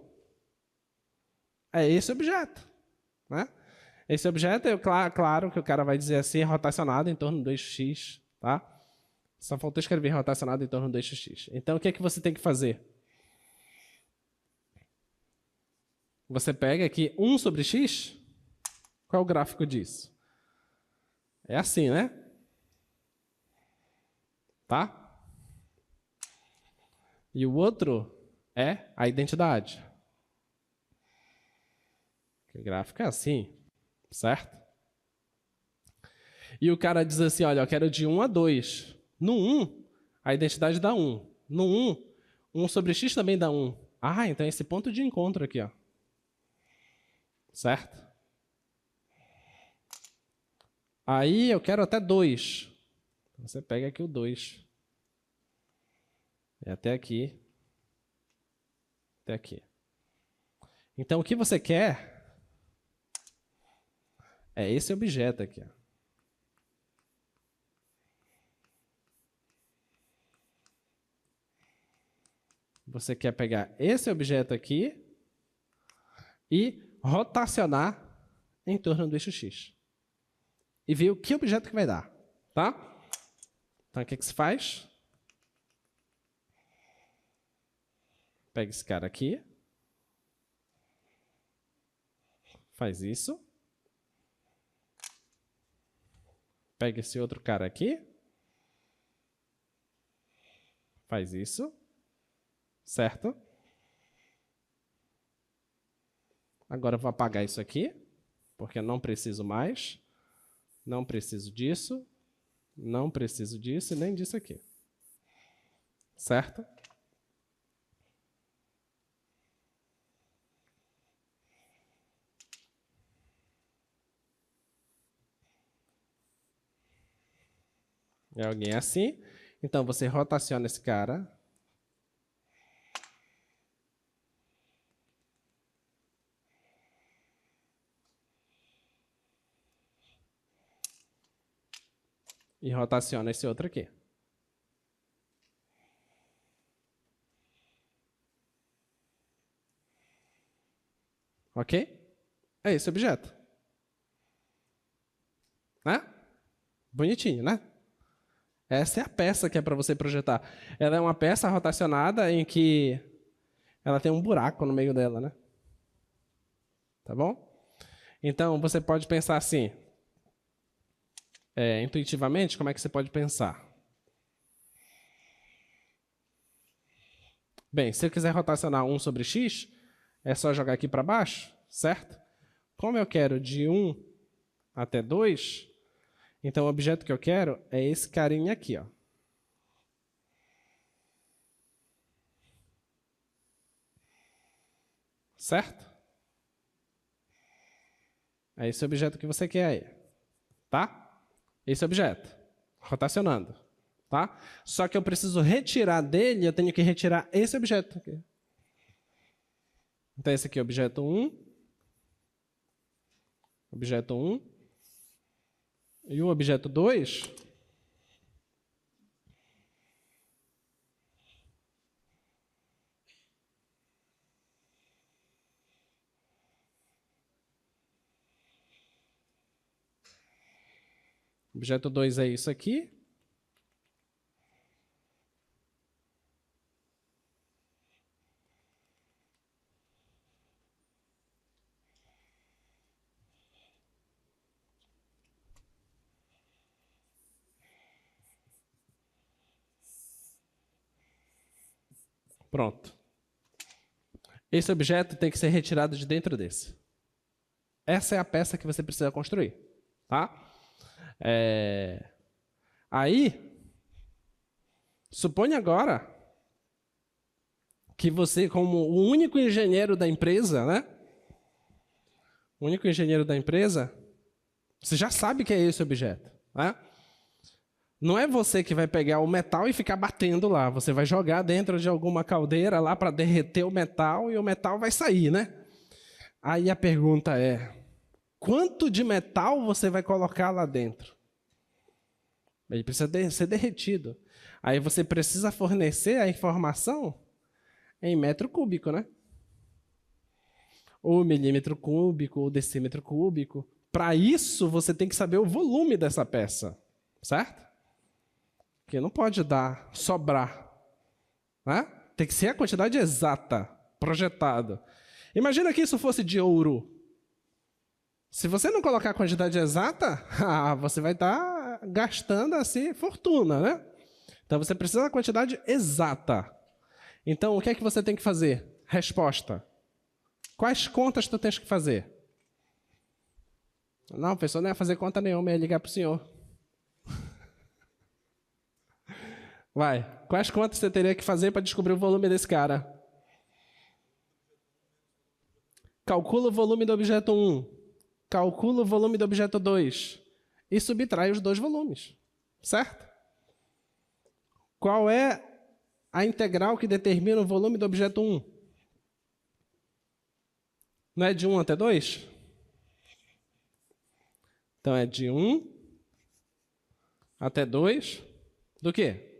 A: É esse objeto, né? Esse objeto, claro que o cara vai dizer assim, é rotacionado em torno do eixo X, tá? Só faltou escrever rotacionado em torno do eixo X. Então, o que é que você tem que fazer? Você pega aqui 1 sobre X. Qual é o gráfico disso? É assim, né? Tá? E o outro é a identidade. O gráfico é assim, certo? E o cara diz assim, olha, eu quero de 1 a 2. No 1, a identidade dá 1. No 1, 1 sobre x também dá 1. Ah, então é esse ponto de encontro aqui, ó. Certo? Aí eu quero até 2. Você pega aqui o 2. É até aqui. Até aqui. Então, o que você quer é esse objeto aqui, ó. Você quer pegar esse objeto aqui e rotacionar em torno do eixo X. E ver o que objeto que vai dar, tá? Então, o que se faz? Pega esse cara aqui. Faz isso. Pega esse outro cara aqui. Faz isso. Certo? Agora eu vou apagar isso aqui, porque eu não preciso mais. Não preciso disso. Não preciso disso e nem disso aqui. Certo? É alguém assim. Então, você rotaciona esse cara. E rotaciona esse outro aqui. Ok? É esse objeto. Né? Bonitinho, né? Essa é a peça que é para você projetar. Ela é uma peça rotacionada em que ela tem um buraco no meio dela, né? Tá bom? Então, você pode pensar assim, intuitivamente, como é que você pode pensar? Bem, se eu quiser rotacionar 1 sobre x, é só jogar aqui para baixo, certo? Como eu quero de 1 até 2, então o objeto que eu quero é esse carinha aqui, ó. Certo? É esse objeto que você quer aí. Tá? Esse objeto. Rotacionando. Tá? Só que eu preciso retirar dele, eu tenho que retirar esse objeto aqui. Então, esse aqui é o objeto 1. Objeto 1. E o objeto 2... Objeto 2 é isso aqui. Pronto. Esse objeto tem que ser retirado de dentro desse. Essa é a peça que você precisa construir. Tá? Aí, suponha agora que você, como o único engenheiro da empresa, né? O único engenheiro da empresa, você já sabe que é esse objeto, né? Não é você que vai pegar o metal e ficar batendo lá. Você vai jogar dentro de alguma caldeira lá para derreter o metal e o metal vai sair, né? Aí a pergunta é, quanto de metal você vai colocar lá dentro? Ele precisa ser derretido. Aí você precisa fornecer a informação em metro cúbico, né? Ou milímetro cúbico, ou decímetro cúbico. Para isso, você tem que saber o volume dessa peça, certo? Porque não pode sobrar. Né? Tem que ser a quantidade exata, projetada. Imagina que isso fosse de ouro. Se você não colocar a quantidade exata, você vai estar gastando assim fortuna, né? Então você precisa da quantidade exata. Então o que é que você tem que fazer? Resposta. Quais contas tu tens que fazer? Não, professor, não ia fazer conta nenhuma, ia ligar para o senhor. Vai. Quais contas você teria que fazer para descobrir o volume desse cara? Calcula o volume do objeto 1. Calcula o volume do objeto 2. E subtrai os dois volumes. Certo? Qual é a integral que determina o volume do objeto 1? Não é de 1 até 2? Então é de 1 até 2 do quê?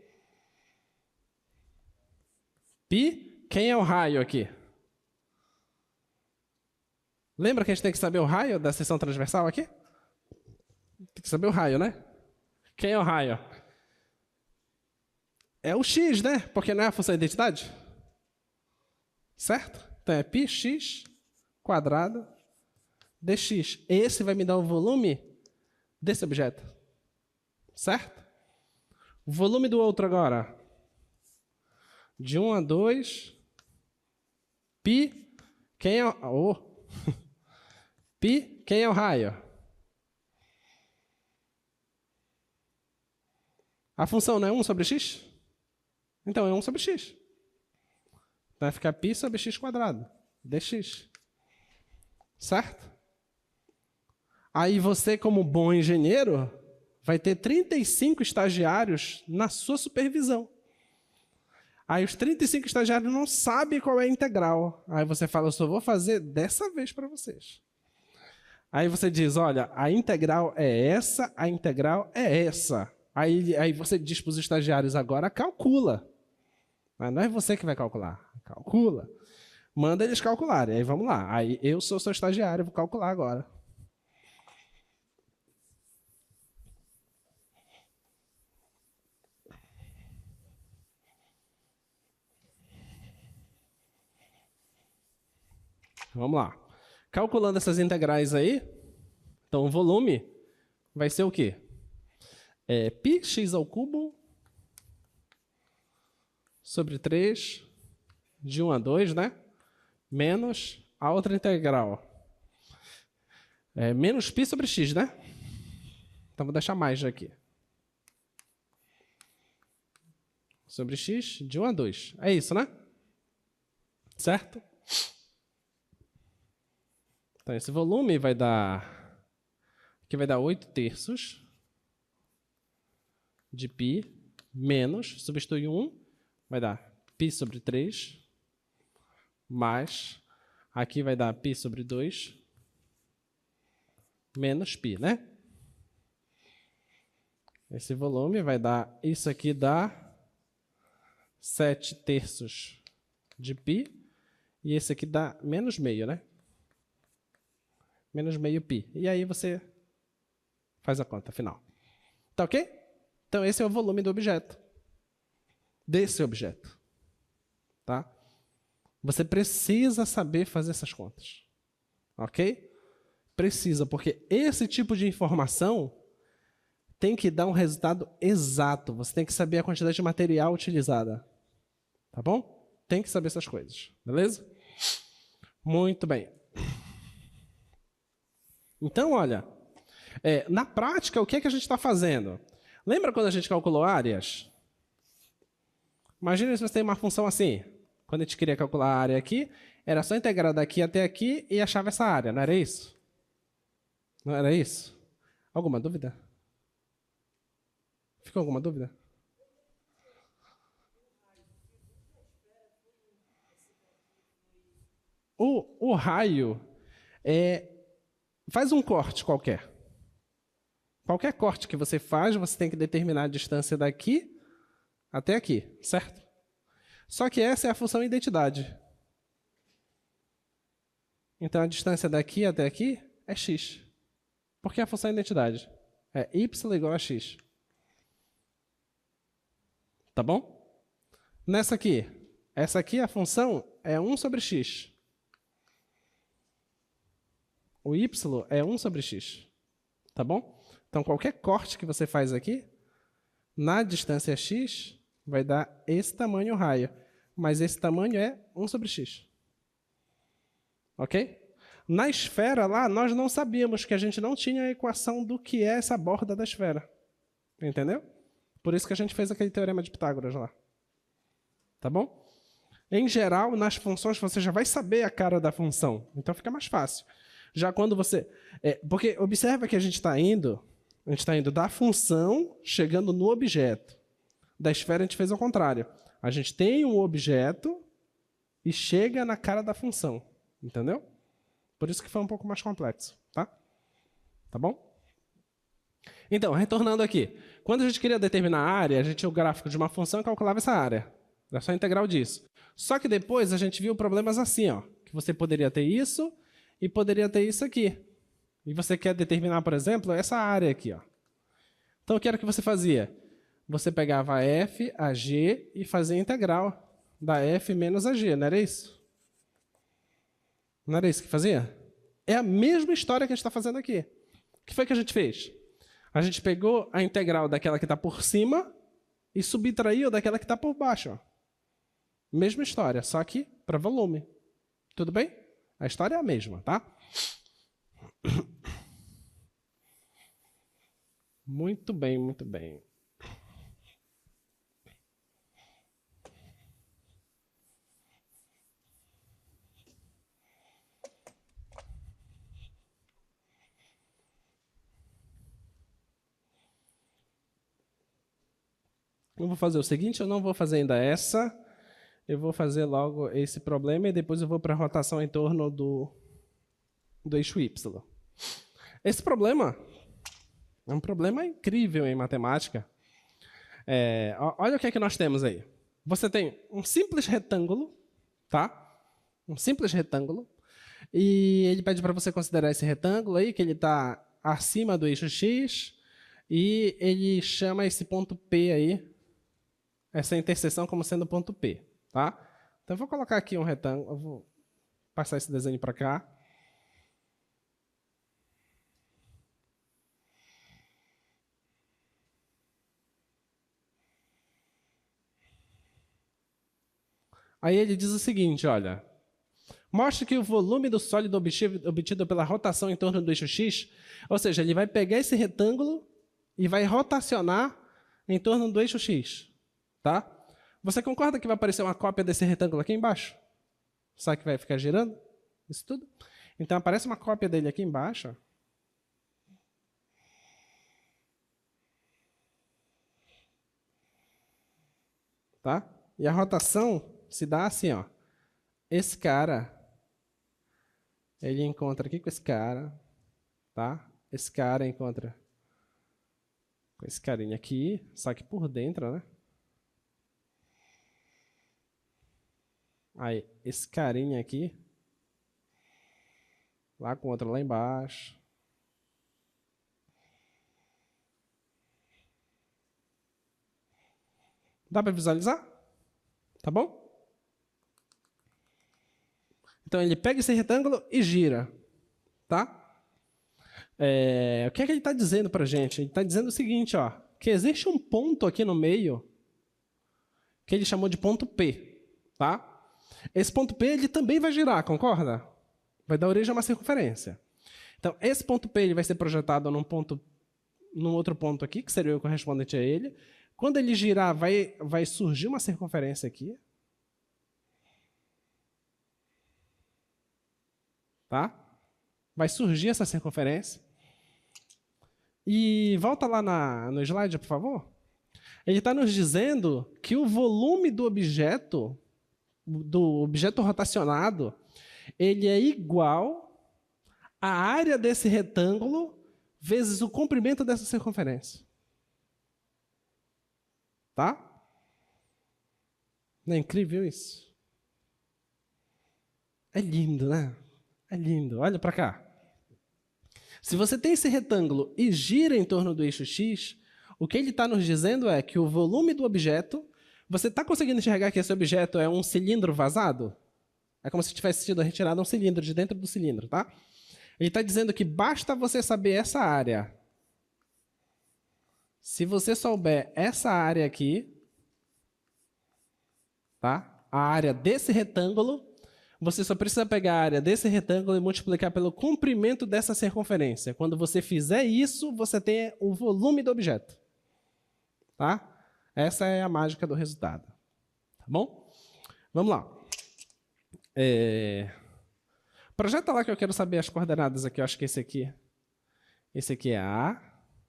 A: Pi, quem é o raio aqui? Lembra que a gente tem que saber o raio da seção transversal aqui? Tem que saber o raio, né? Quem é o raio? É o x, né? Porque não é a função de identidade? Certo? Então é πx² dx. Esse vai me dar o volume desse objeto. Certo? O volume do outro agora. De 1 a 2. Π. Quem é o... Π. Quem é o raio? A função não é 1 sobre x? Então é 1 sobre x. Vai ficar π sobre x quadrado, dx. Certo? Aí você, como bom engenheiro, vai ter 35 estagiários na sua supervisão. Aí os 35 estagiários não sabem qual é a integral. Aí você fala, eu só vou fazer dessa vez para vocês. Aí você diz, olha, a integral é essa, a integral é essa. Aí você diz para os estagiários agora, calcula. Mas não é você que vai calcular, calcula. Manda eles calcularem, aí vamos lá. Aí eu sou seu estagiário, vou calcular agora. Vamos lá. Calculando essas integrais aí, então o volume vai ser o quê? Πx ao cubo sobre 3 de 1 a 2, né? Menos a outra integral. Menos π sobre x, né? Então vou deixar mais aqui. Sobre x de 1 a 2. É isso, né? Certo? Então esse volume vai dar... Aqui vai dar 8 terços de π menos, substitui 1, vai dar π sobre 3, mais, aqui vai dar π sobre 2, menos π, né? Esse volume vai dar, isso aqui dá 7 terços de π, e esse aqui dá menos meio, né? Menos meio π. E aí você faz a conta final. Tá ok? Então esse é o volume do objeto. Desse objeto. Tá? Você precisa saber fazer essas contas. Ok? Precisa, porque esse tipo de informação tem que dar um resultado exato. Você tem que saber a quantidade de material utilizada. Tá bom? Tem que saber essas coisas. Beleza? Muito bem. Então, olha, na prática, o que é que a gente está fazendo? Lembra quando a gente calculou áreas? Imagina se você tem uma função assim. Quando a gente queria calcular a área aqui, era só integrar daqui até aqui e achava essa área, não era isso? Não era isso? Alguma dúvida? Ficou alguma dúvida? O raio faz um corte qualquer. Qualquer corte que você faz, você tem que determinar a distância daqui até aqui, certo? Só que essa é a função identidade. Então, a distância daqui até aqui é x. Porque a função identidade é y igual a x. Tá bom? Nessa aqui, essa aqui, a função é 1 sobre x. O y é 1 sobre x. Tá bom? Então, qualquer corte que você faz aqui, na distância x, vai dar esse tamanho raio. Mas esse tamanho é 1 sobre x. Ok? Na esfera lá, nós não sabíamos que a gente não tinha a equação do que é essa borda da esfera. Entendeu? Por isso que a gente fez aquele teorema de Pitágoras lá. Tá bom? Em geral, nas funções, você já vai saber a cara da função. Então, fica mais fácil. Já quando você... porque observa que a gente está indo da função chegando no objeto. Da esfera, a gente fez ao contrário. A gente tem um objeto e chega na cara da função. Entendeu? Por isso que foi um pouco mais complexo. Tá? Tá bom? Então, retornando aqui. Quando a gente queria determinar a área, a gente tinha o gráfico de uma função e calculava essa área. Era só a integral disso. Só que depois a gente viu problemas assim, ó, que você poderia ter isso e poderia ter isso aqui. E você quer determinar, por exemplo, essa área aqui. Ó. Então, o que era que você fazia? Você pegava a f, a g e fazia a integral da f menos a g, não era isso? Não era isso que fazia? É a mesma história que a gente está fazendo aqui. O que foi que a gente fez? A gente pegou a integral daquela que está por cima e subtraiu daquela que está por baixo. Ó. Mesma história, só que para volume. Tudo bem? A história é a mesma, tá? Muito bem, muito bem. Eu vou fazer o seguinte, eu não vou fazer ainda essa, eu vou fazer logo esse problema e depois eu vou para a rotação em torno do eixo Y. Esse problema é um problema incrível em matemática. Olha o que é que nós temos aí. Você tem um simples retângulo, tá? Um simples retângulo, e ele pede para você considerar esse retângulo aí, que ele está acima do eixo X, e ele chama esse ponto P aí, essa interseção como sendo ponto P, tá? Então eu vou colocar aqui um retângulo, eu vou passar esse desenho para cá. Aí ele diz o seguinte, olha, mostra que o volume do sólido obtido pela rotação em torno do eixo X, ou seja, ele vai pegar esse retângulo e vai rotacionar em torno do eixo X, tá? Você concorda que vai aparecer uma cópia desse retângulo aqui embaixo? Sabe que vai ficar girando? Isso tudo? Então aparece uma cópia dele aqui embaixo. Tá? E a rotação se dá assim, ó. Esse cara, ele encontra aqui com esse cara, tá? Esse cara encontra com esse carinha aqui, só que por dentro, né? Aí, esse carinha aqui, lá com outro lá embaixo. Dá para visualizar? Tá bom? Então, ele pega esse retângulo e gira, tá? O que é que ele está dizendo para a gente? Ele está dizendo o seguinte, ó, que existe um ponto aqui no meio que ele chamou de ponto P, tá? Esse ponto P ele também vai girar, concorda? Vai dar origem a uma circunferência. Então, esse ponto P ele vai ser projetado num outro ponto aqui, que seria o correspondente a ele. Quando ele girar, vai surgir uma circunferência aqui. Tá? Vai surgir essa circunferência. E volta lá no slide, por favor. Ele está nos dizendo que o volume do objeto rotacionado, ele é igual à área desse retângulo vezes o comprimento dessa circunferência. Tá? Não é incrível isso? É lindo, né? É lindo. Olha para cá. Se você tem esse retângulo e gira em torno do eixo X, o que ele está nos dizendo é que o volume do objeto... Você está conseguindo enxergar que esse objeto é um cilindro vazado? É como se tivesse sido retirado um cilindro de dentro do cilindro, tá? Ele está dizendo que basta você saber essa área. Se você souber essa área aqui, tá? A área desse retângulo, você só precisa pegar a área desse retângulo e multiplicar pelo comprimento dessa circunferência. Quando você fizer isso, você tem o volume do objeto. Tá? Essa é a mágica do resultado. Tá bom? Vamos lá. Projeta lá que eu quero saber as coordenadas aqui. Eu acho que esse aqui é A.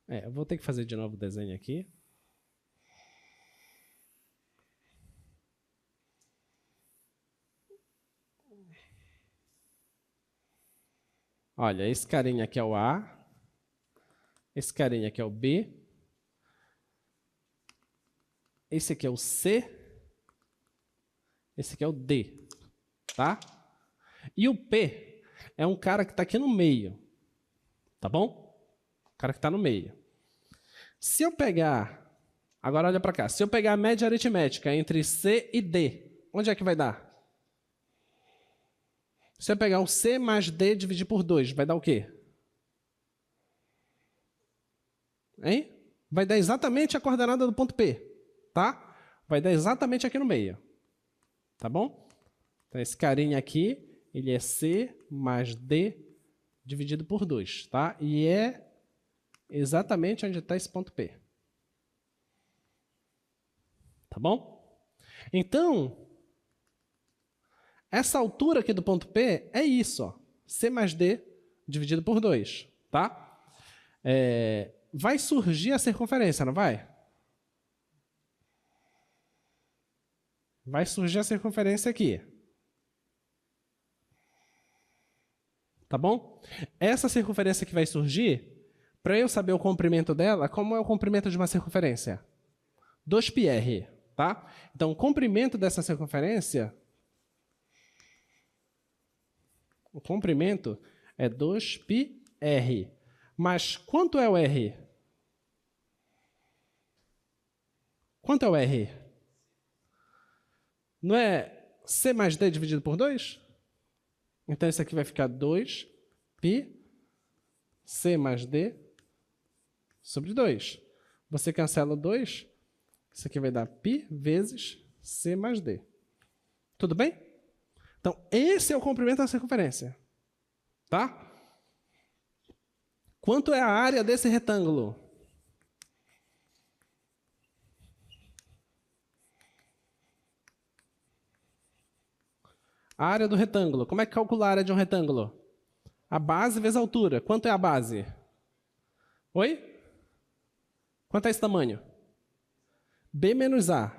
A: Eu vou ter que fazer de novo o desenho aqui. Olha, esse carinha aqui é o A. Esse carinha aqui é o B. Esse aqui é o C. Esse aqui é o D. Tá? E o P é um cara que está aqui no meio. Tá bom? O cara que está no meio. Se eu pegar... Agora olha para cá. Se eu pegar a média aritmética entre C e D, onde é que vai dar? Se eu pegar um C mais D dividir por 2, vai dar o quê? Hein? Vai dar exatamente a coordenada do ponto P, tá? Vai dar exatamente aqui no meio, tá bom? Então, esse carinha aqui, ele é C mais D dividido por 2, tá? E é exatamente onde está esse ponto P. Tá bom? Então, essa altura aqui do ponto P é isso, ó, C mais D dividido por 2, tá? Vai surgir a circunferência, não vai? Vai surgir a circunferência aqui. Tá bom? Essa circunferência que vai surgir, para eu saber o comprimento dela, como é o comprimento de uma circunferência? 2πr, tá? Então, o comprimento dessa circunferência, o comprimento é 2πr. Mas quanto é o r? Quanto é o r? Não é C mais D dividido por 2? Então, isso aqui vai ficar 2π C mais D sobre 2. Você cancela o 2, isso aqui vai dar π vezes C mais D. Tudo bem? Então, esse é o comprimento da circunferência. Tá? Quanto é a área desse retângulo? A área do retângulo. Como é que calcula a área de um retângulo? A base vezes a altura. Quanto é a base? Oi? Quanto é esse tamanho? B menos A.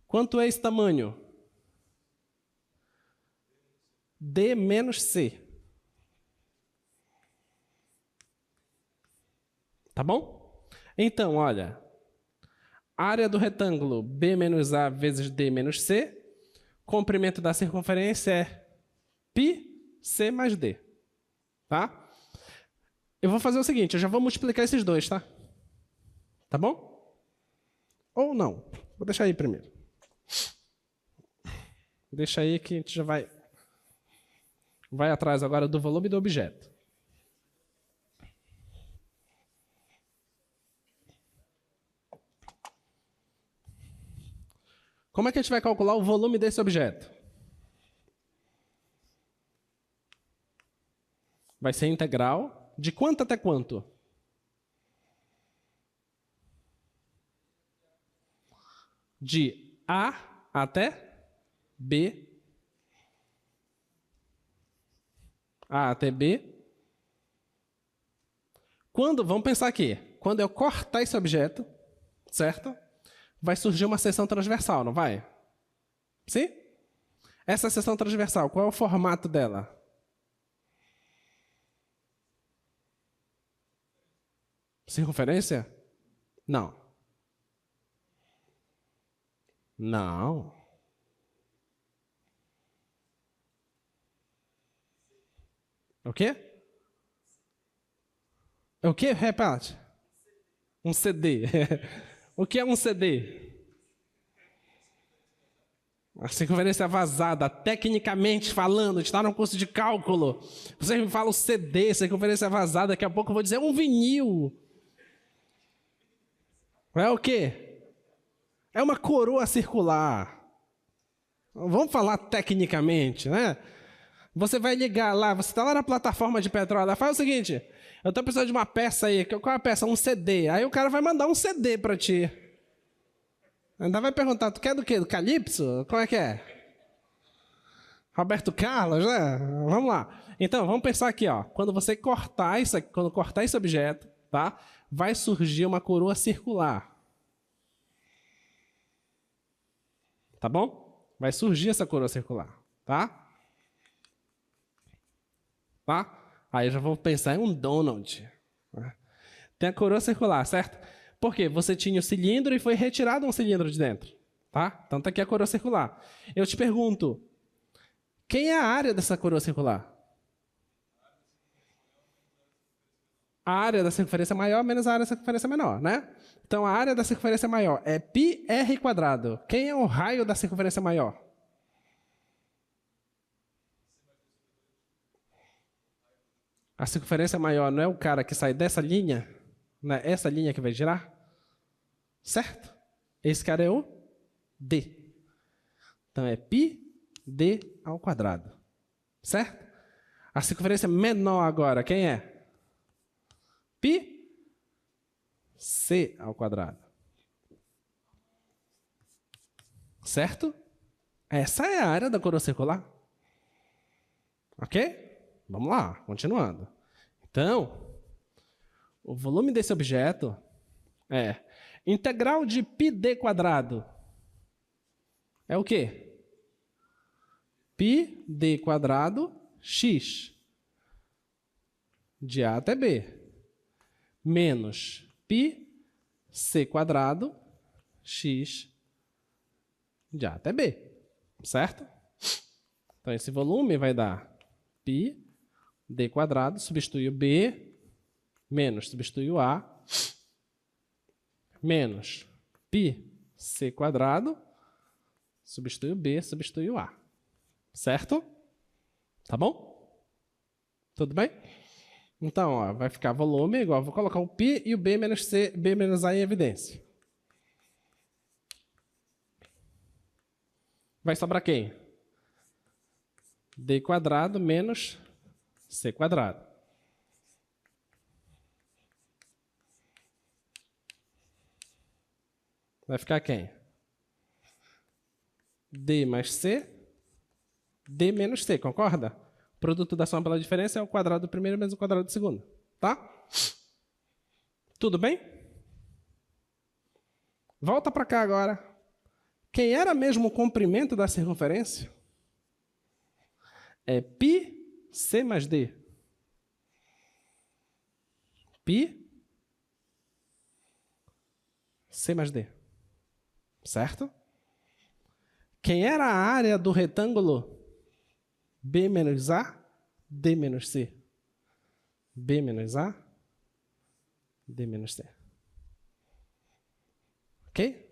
A: Quanto é esse tamanho? D menos C. Tá bom? Então, olha. Área do retângulo B menos A vezes D menos C. Comprimento da circunferência é πC mais D. Tá? Eu vou fazer o seguinte, eu já vou multiplicar esses dois, tá? Tá bom? Ou não. Vou deixar aí primeiro. Deixa aí que a gente já vai atrás agora do volume do objeto. Como é que a gente vai calcular o volume desse objeto? Vai ser integral de quanto até quanto? De A até B. A até B. Vamos pensar aqui, quando eu cortar esse objeto, certo? Vai surgir uma seção transversal, não vai? Sim? Essa seção transversal, qual é o formato dela? Circunferência? Não. Não. O quê? O quê? Repete. Um CD. O que é um CD? A circunferência vazada, tecnicamente falando, está no curso de cálculo. Vocês me falam CD, circunferência vazada, daqui a pouco eu vou dizer um vinil. É o quê? É uma coroa circular. Vamos falar tecnicamente, né? Você vai ligar lá, você está lá na plataforma de petróleo, faz o seguinte, eu estou precisando de uma peça aí, qual é a peça? Um CD. Aí o cara vai mandar um CD para ti. Ainda vai perguntar, tu quer do quê? Do Calypso? Como é que é? Roberto Carlos, né? Vamos lá. Então, vamos pensar aqui, ó. Quando você cortar isso aqui, quando cortar esse objeto, tá? Vai surgir uma coroa circular. Tá bom? Vai surgir essa coroa circular, tá? Tá? Aí eu já vou pensar em um Donald. Tem a coroa circular, certo? Por quê? Você tinha o cilindro e foi retirado um cilindro de dentro. Tá? Então tá aqui a coroa circular. Eu te pergunto, quem é a área dessa coroa circular? a área da circunferência maior menos a área da circunferência menor, né? Então, a área da circunferência maior é πr². Quem é o raio da circunferência maior? A circunferência maior não é o cara que sai dessa linha? Não é essa linha que vai girar? Certo? Esse cara é o D. Então, é πd². Certo? A circunferência menor agora, quem é? πc². Certo? Essa é a área da coroa circular. Ok? Vamos lá, continuando. Então, o volume desse objeto é integral de πd². É o quê? πd² x de A até B menos πc² x de A até B, certo? Então, esse volume vai dar πd², substitui o B, menos, substitui o A, menos πc², substitui o B, substitui o A. Certo? Tá bom? Tudo bem? Então, ó, vai ficar volume igual, vou colocar o π e o B menos C, B menos A em evidência. Vai sobrar quem? d² menos c². Vai ficar quem? D mais C, D menos C, concorda? O produto da soma pela diferença é o quadrado do primeiro menos o quadrado do segundo, tá? Tudo bem? Volta para cá agora. Quem era mesmo o comprimento da circunferência? É πc mais D. πc mais D. Certo? Quem era a área do retângulo? B menos A, D menos C. B menos A, D menos C. Ok?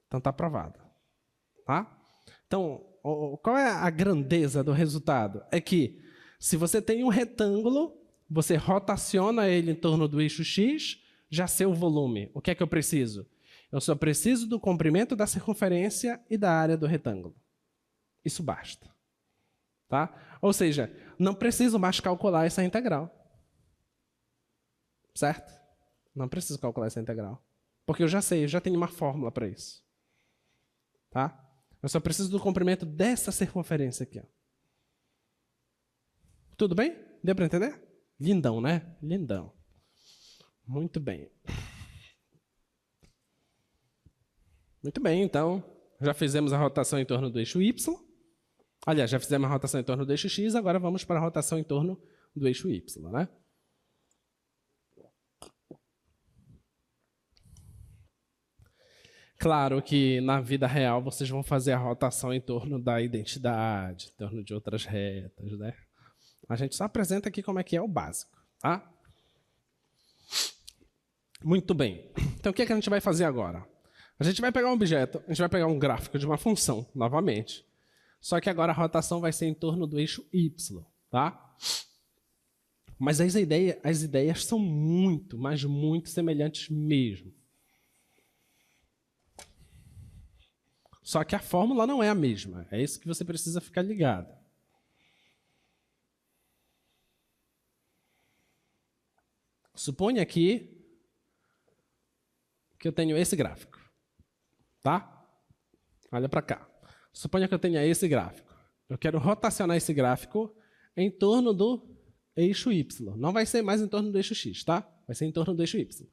A: Então está aprovado. Tá? Então, qual é a grandeza do resultado? É que, se você tem um retângulo, você rotaciona ele em torno do eixo X, já sei o volume. O que é que eu preciso? Eu só preciso do comprimento da circunferência e da área do retângulo. Isso basta. Tá? Ou seja, não preciso mais calcular essa integral. Certo? Não preciso calcular essa integral. Porque eu já sei, eu já tenho uma fórmula para isso. Tá? Eu só preciso do comprimento dessa circunferência aqui. Ó. Tudo bem? Deu para entender? Lindão, né? Lindão. Muito bem. Muito bem, então, já fizemos a rotação em torno do eixo Y. Aliás, já fizemos a rotação em torno do eixo X, agora vamos para a rotação em torno do eixo Y, né? Claro que na vida real vocês vão fazer a rotação em torno da identidade, em torno de outras retas, né? A gente só apresenta aqui como é que é o básico, tá? Muito bem. Então, o que é que a gente vai fazer agora? A gente vai pegar um objeto, a gente vai pegar um gráfico de uma função, novamente. Só que agora a rotação vai ser em torno do eixo Y, tá? Mas as ideias são muito, mas muito semelhantes mesmo. Só que a fórmula não é a mesma. É isso que você precisa ficar ligado. Suponha aqui que eu tenho esse gráfico. Tá? Olha para cá. Suponha que eu tenha esse gráfico. Eu quero rotacionar esse gráfico em torno do eixo Y. Não vai ser mais em torno do eixo X, tá? Vai ser em torno do eixo Y.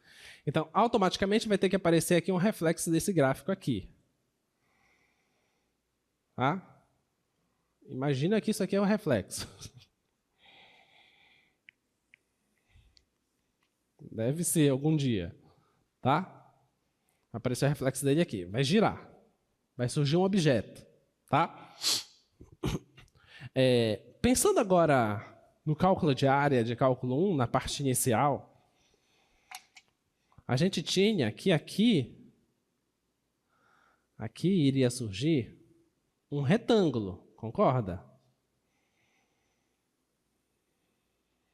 A: Então, automaticamente vai ter que aparecer aqui um reflexo desse gráfico aqui. Tá? Imagina que isso aqui é um reflexo. Deve ser algum dia. Tá? Apareceu o reflexo dele aqui. Vai girar. Vai surgir um objeto. Tá? Pensando agora no cálculo de área de cálculo 1, na parte inicial, a gente tinha que aqui iria surgir um retângulo, concorda?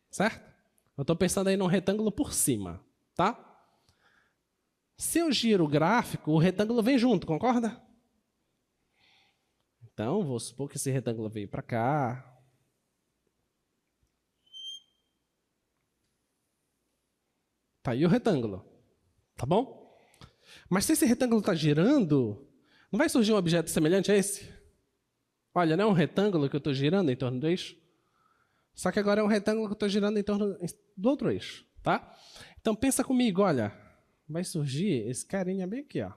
A: Certo? Eu estou pensando aí num retângulo por cima, tá? Se eu giro o gráfico, o retângulo vem junto, concorda? Então, vou supor que esse retângulo veio para cá. Tá aí o retângulo, tá bom? Mas se esse retângulo está girando, não vai surgir um objeto semelhante a esse? Olha, não é um retângulo que eu estou girando em torno do eixo? Só que agora é um retângulo que eu estou girando em torno do outro eixo, tá? Então pensa comigo, olha, vai surgir esse carinha bem aqui, ó.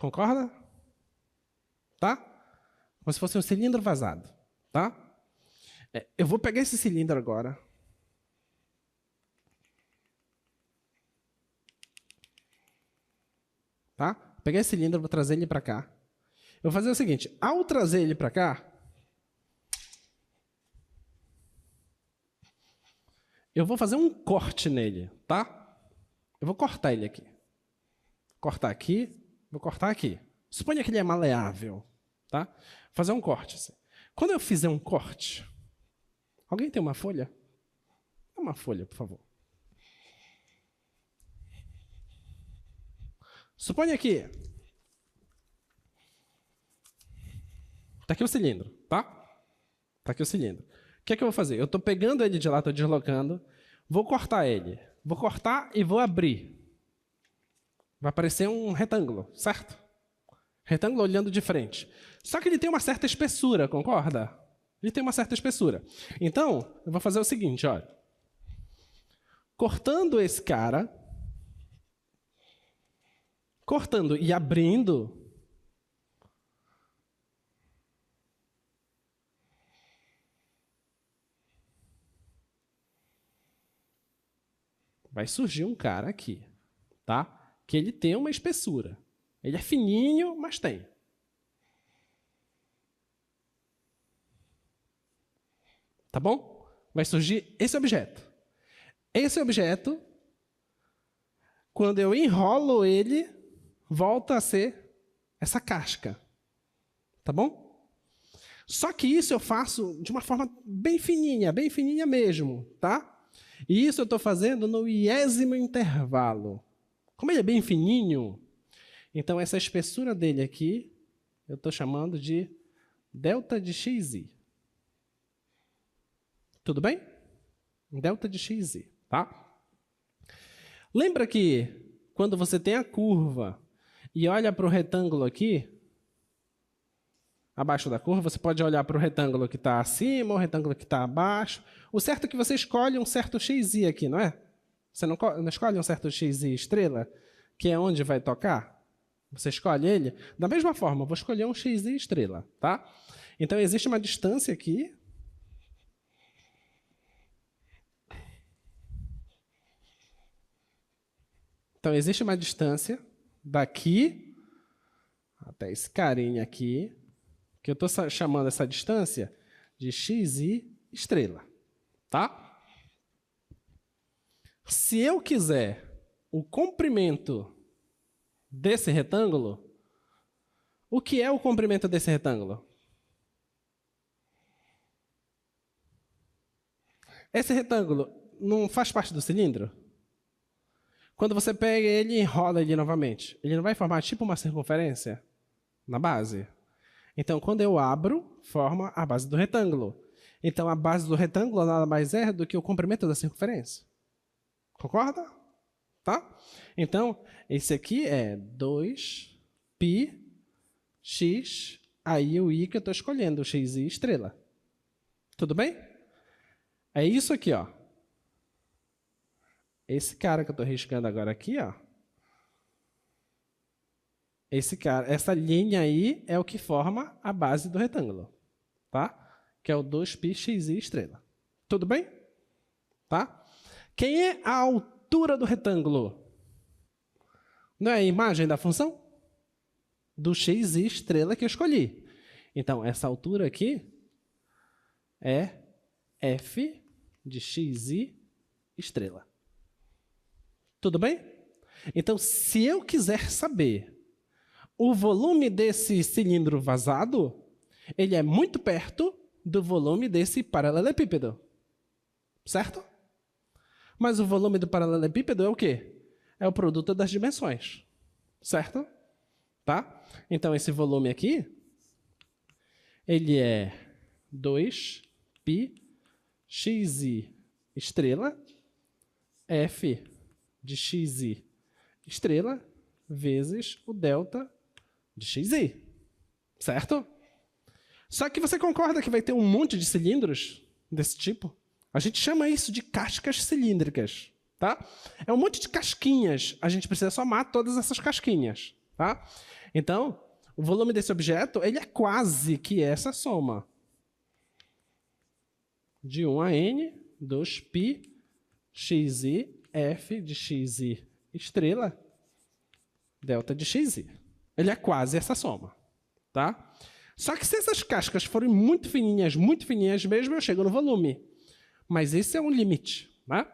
A: Concorda? Tá? Como se fosse um cilindro vazado, tá? Eu vou pegar esse cilindro agora. Tá? Pegar esse cilindro, vou trazer ele para cá. Eu vou fazer o seguinte, ao trazer ele para cá, eu vou fazer um corte nele, tá? Eu vou cortar ele aqui. Cortar aqui, vou cortar aqui. Suponha que ele é maleável, tá? Vou fazer um corte assim. Quando eu fizer um corte, alguém tem uma folha? Dá uma folha, por favor. Suponha que tá aqui o cilindro, tá? Tá aqui o cilindro. O que é que eu vou fazer? Eu estou pegando ele de lá, estou deslocando, vou cortar ele. Vou cortar e vou abrir. Vai aparecer um retângulo, certo? Retângulo olhando de frente. Só que ele tem uma certa espessura, concorda? Ele tem uma certa espessura. Então, eu vou fazer o seguinte, olha. Cortando esse cara, cortando e abrindo, vai surgir um cara aqui, tá? Que ele tem uma espessura. Ele é fininho, mas tem. Tá bom? Vai surgir esse objeto. Esse objeto, quando eu enrolo ele, volta a ser essa casca. Tá bom? Só que isso eu faço de uma forma bem fininha mesmo, tá? E isso eu estou fazendo no 1º intervalo. Como ele é bem fininho, então essa espessura dele aqui, eu estou chamando de delta de xi. Tudo bem? Delta de xi, tá? Lembra que quando você tem a curva e olha para o retângulo aqui, abaixo da curva, você pode olhar para o retângulo que está acima, o retângulo que está abaixo. O certo é que você escolhe um certo xi aqui, não é? Você não escolhe um certo xi estrela, que é onde vai tocar? Você escolhe ele? Da mesma forma, eu vou escolher um xi estrela, tá? Então, existe uma distância aqui. Então, existe uma distância daqui até esse carinha aqui, que eu estou chamando essa distância de xi estrela, tá? Se eu quiser o comprimento desse retângulo, o que é o comprimento desse retângulo? Esse retângulo não faz parte do cilindro? Quando você pega ele e enrola ele novamente, ele não vai formar tipo uma circunferência na base? Então, quando eu abro, forma a base do retângulo. Então, a base do retângulo nada mais é do que o comprimento da circunferência. Concorda? Tá? Então, esse aqui é 2πx, aí o i que eu estou escolhendo, o xi estrela. Tudo bem? É isso aqui, ó. Esse cara que eu estou riscando agora aqui, ó. Essa linha aí é o que forma a base do retângulo, tá? Que é o 2πxi estrela. Tudo bem? Tá? Quem é a altura do retângulo? Não é a imagem da função? Do xi estrela que eu escolhi. Então, essa altura aqui é f de xi estrela. Tudo bem? Então, se eu quiser saber o volume desse cilindro vazado, ele é muito perto do volume desse paralelepípedo. Certo? Mas o volume do paralelepípedo é o quê? É o produto das dimensões. Certo? Tá? Então, esse volume aqui, ele é 2πxi estrela, f de xi estrela, vezes o delta de xi. Certo? Só que você concorda que vai ter um monte de cilindros desse tipo? A gente chama isso de cascas cilíndricas, tá? É um monte de casquinhas. A gente precisa somar todas essas casquinhas, tá? Então, o volume desse objeto, ele é quase que essa soma. De 1 a n, 2π xi, f de xi estrela, delta de xi. Ele é quase essa soma, tá? Só que se essas cascas forem muito fininhas mesmo, eu chego no volume. Mas esse é um limite, né?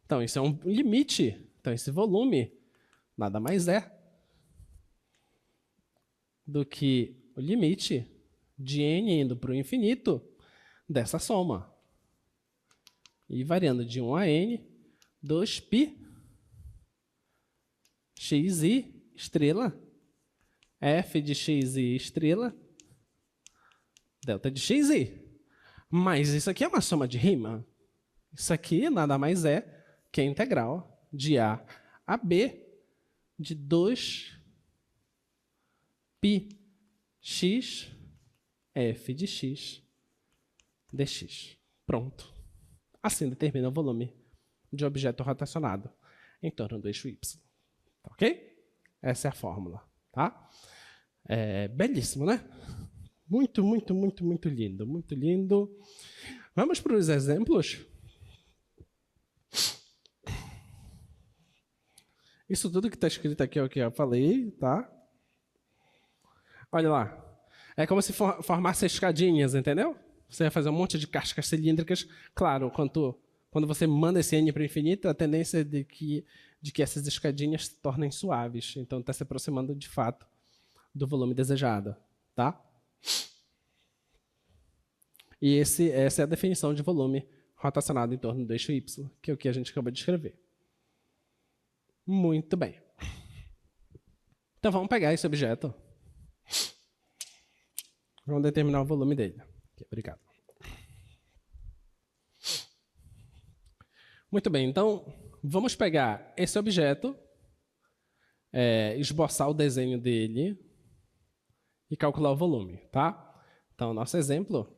A: Então, isso é um limite. Então, esse volume nada mais é do que o limite de n indo para o infinito dessa soma. E variando de 1 a n, 2π xi estrela, f de xi estrela, delta de xi. Mas isso aqui é uma soma de rima. Isso aqui nada mais é que a integral de a b de 2π x f de x dx. Pronto. Assim determina o volume de objeto rotacionado em torno do eixo y. Tá ok? Essa é a fórmula. Tá? É belíssimo, né? Muito, muito, muito, muito lindo. Muito lindo. Vamos para os exemplos? Isso tudo que está escrito aqui é o que eu falei, tá? Olha lá. É como se formasse escadinhas, entendeu? Você vai fazer um monte de cascas cilíndricas. Claro, quando você manda esse n para o infinito, a tendência é de que essas escadinhas se tornem suaves. Então, está se aproximando, de fato, do volume desejado. Tá? E essa é a definição de volume rotacionado em torno do eixo y, que é o que a gente acabou de escrever. Muito bem. Então, vamos pegar esse objeto. Vamos determinar o volume dele. Aqui, obrigado. Muito bem, então, vamos pegar esse objeto, esboçar o desenho dele e calcular o volume, tá? Então, nosso exemplo...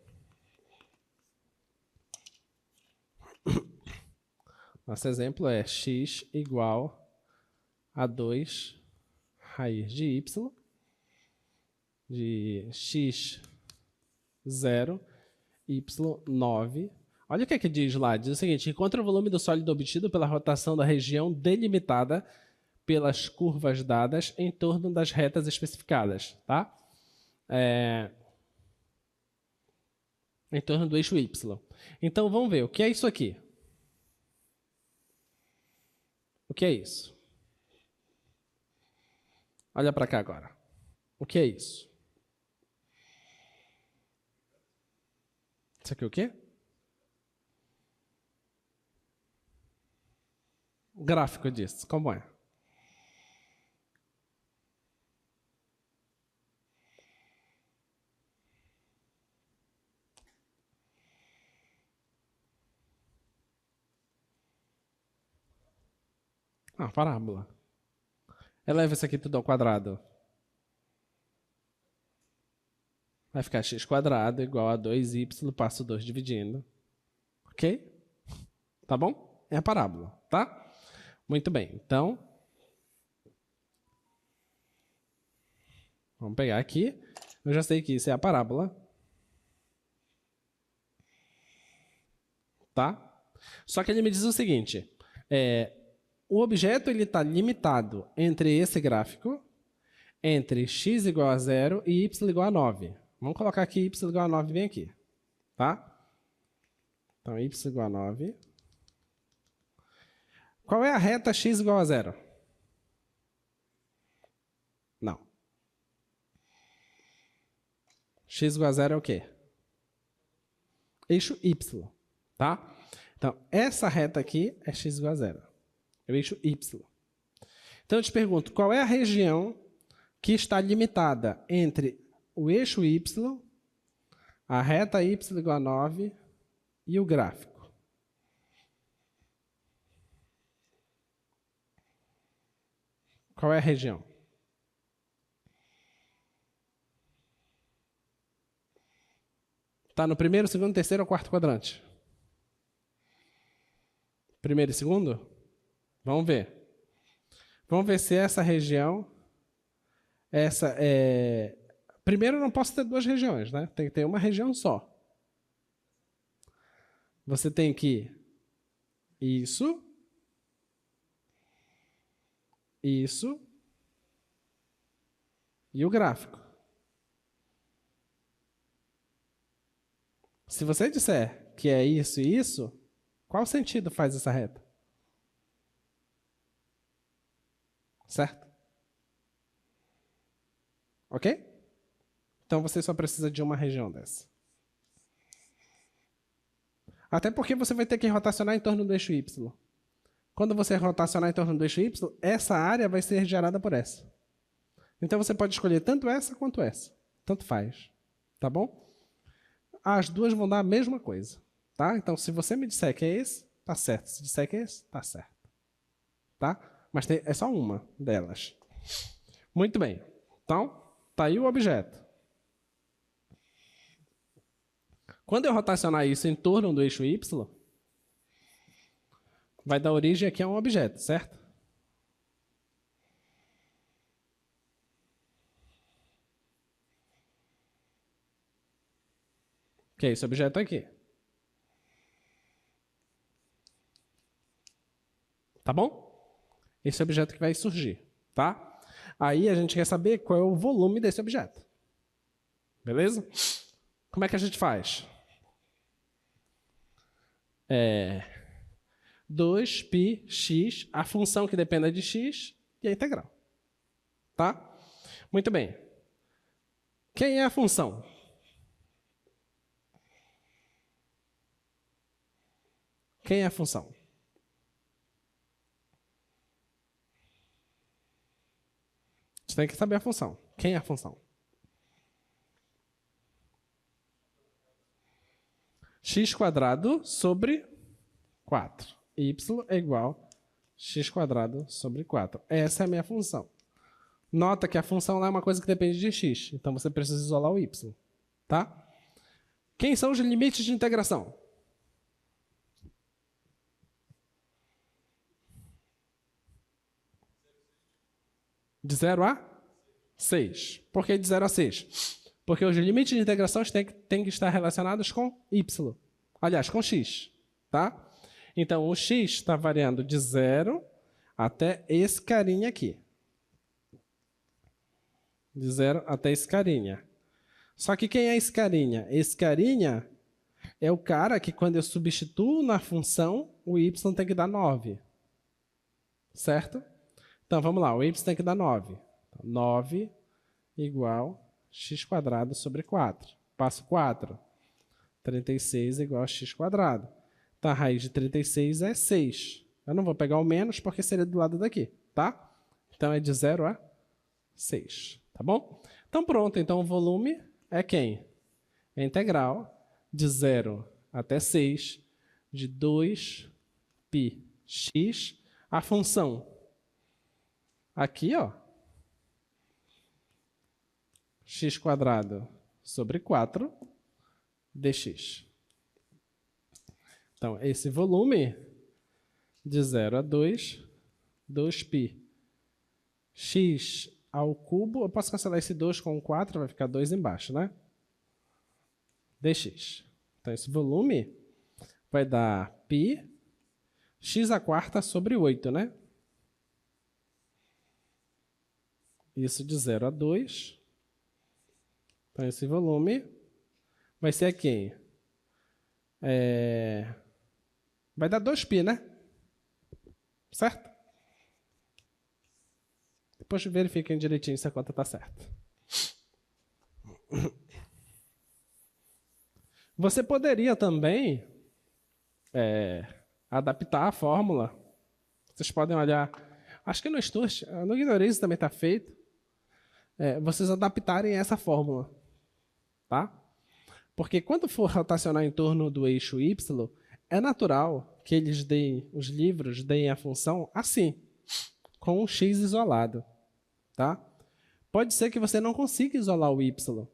A: Nosso exemplo é x igual a 2 raiz de y, de x 0, y 9. Olha o que diz lá. Diz o seguinte: encontra o volume do sólido obtido pela rotação da região delimitada pelas curvas dadas em torno das retas especificadas. Tá? Em torno do eixo y. Então, vamos ver. O que é isso aqui? O que é isso? Olha para cá agora. O que é isso? Isso aqui é o quê? O gráfico disso, como é? Parábola. Eleva isso aqui tudo ao quadrado. Vai ficar x² igual a 2y, passo 2 dividindo. Ok? Tá bom? É a parábola, tá? Muito bem. Então, vamos pegar aqui. Eu já sei que isso é a parábola. Tá? Só que ele me diz o seguinte. O objeto está limitado entre esse gráfico, entre x igual a 0 e y igual a 9. Vamos colocar aqui y igual a 9 bem aqui. Tá? Então, y igual a 9. Qual é a reta x igual a 0? Não. X igual a 0 é o quê? Eixo y. Tá? Então, essa reta aqui é x igual a 0. É o eixo y. Então, eu te pergunto, qual é a região que está limitada entre o eixo y, a reta y igual a 9 e o gráfico? Qual é a região? Está no primeiro, segundo, terceiro ou quarto quadrante? Primeiro e segundo? Vamos ver. Vamos ver se essa região... Primeiro, eu não posso ter duas regiões, né? Tem que ter uma região só. Você tem que... Isso. E o gráfico. Se você disser que é isso e isso, qual sentido faz essa reta? Certo? Ok? Então você só precisa de uma região dessa. Até porque você vai ter que rotacionar em torno do eixo y. Quando você rotacionar em torno do eixo y, essa área vai ser gerada por essa. Então você pode escolher tanto essa quanto essa. Tanto faz. Tá bom? As duas vão dar a mesma coisa. Tá? Então, se você me disser que é esse, tá certo. Se disser que é esse, tá certo. Tá? Mas é só uma delas. Muito bem. Então, tá aí o objeto. Quando eu rotacionar isso em torno do eixo y, vai dar origem aqui a um objeto, certo? Que é esse objeto aqui. Tá bom? Esse objeto que vai surgir, tá? Aí a gente quer saber qual é o volume desse objeto. Beleza? Como é que a gente faz? 2πx, a função que dependa de x e a integral. Tá? Muito bem. Quem é a função? Quem é a função? Você tem que saber a função. Quem é a função? x² sobre 4. Y é igual a x² sobre 4. Essa é a minha função. Nota que a função lá é uma coisa que depende de x. Então, você precisa isolar o y. Tá? Quem são os limites de integração? De 0 a 6. Por que de 0 a 6? Porque os limites de integração têm que estar relacionados com y. Aliás, com x. Tá? Então, o x está variando de 0 até esse carinha aqui. De 0 até esse carinha. Só que quem é esse carinha? Esse carinha é o cara que, quando eu substituo na função, o y tem que dar 9. Certo? Então, vamos lá. O y tem que dar 9. Então, 9 igual a x² sobre 4. Passo 4. 36 igual a x². Então, a raiz de 36 é 6. Eu não vou pegar o menos porque seria do lado daqui, tá? Então, é de 0 a 6, tá bom? Então, pronto. Então, o volume é quem? É integral de 0 até 6 de 2πx. A função aqui, ó, x² sobre 4 dx. Então, esse volume de 0 a 2, 2π. X ao cubo, eu posso cancelar esse 2 com o 4, vai ficar 2 embaixo, né? dx. Então, esse volume vai dar π, x à quarta sobre 8, né? Isso de 0 a 2. Então, esse volume vai ser aqui. Vai dar 2π, né? Certo? Depois verifiquem direitinho se a conta está certa. Você poderia também adaptar a fórmula. Vocês podem olhar. Acho que no Sturt, no Ignorance também está feito. Vocês adaptarem essa fórmula. Tá? Porque quando for rotacionar em torno do eixo y, é natural que eles os livros deem a função assim, com um x isolado. Tá? Pode ser que você não consiga isolar o y.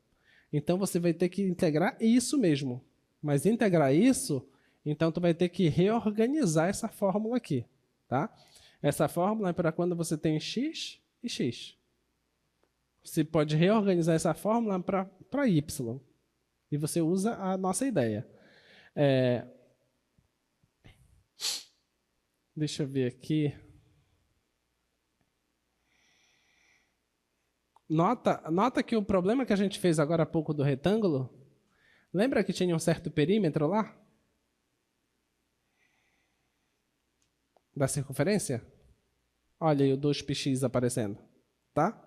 A: Então, você vai ter que integrar isso mesmo. Mas integrar isso, então, tu vai ter que reorganizar essa fórmula aqui. Tá? Essa fórmula é para quando você tem x e x. Você pode reorganizar essa fórmula para y. E você usa a nossa ideia. Deixa eu ver aqui. Nota que o problema que a gente fez agora há pouco do retângulo, lembra que tinha um certo perímetro lá? Da circunferência? Olha aí o 2πx aparecendo. Tá?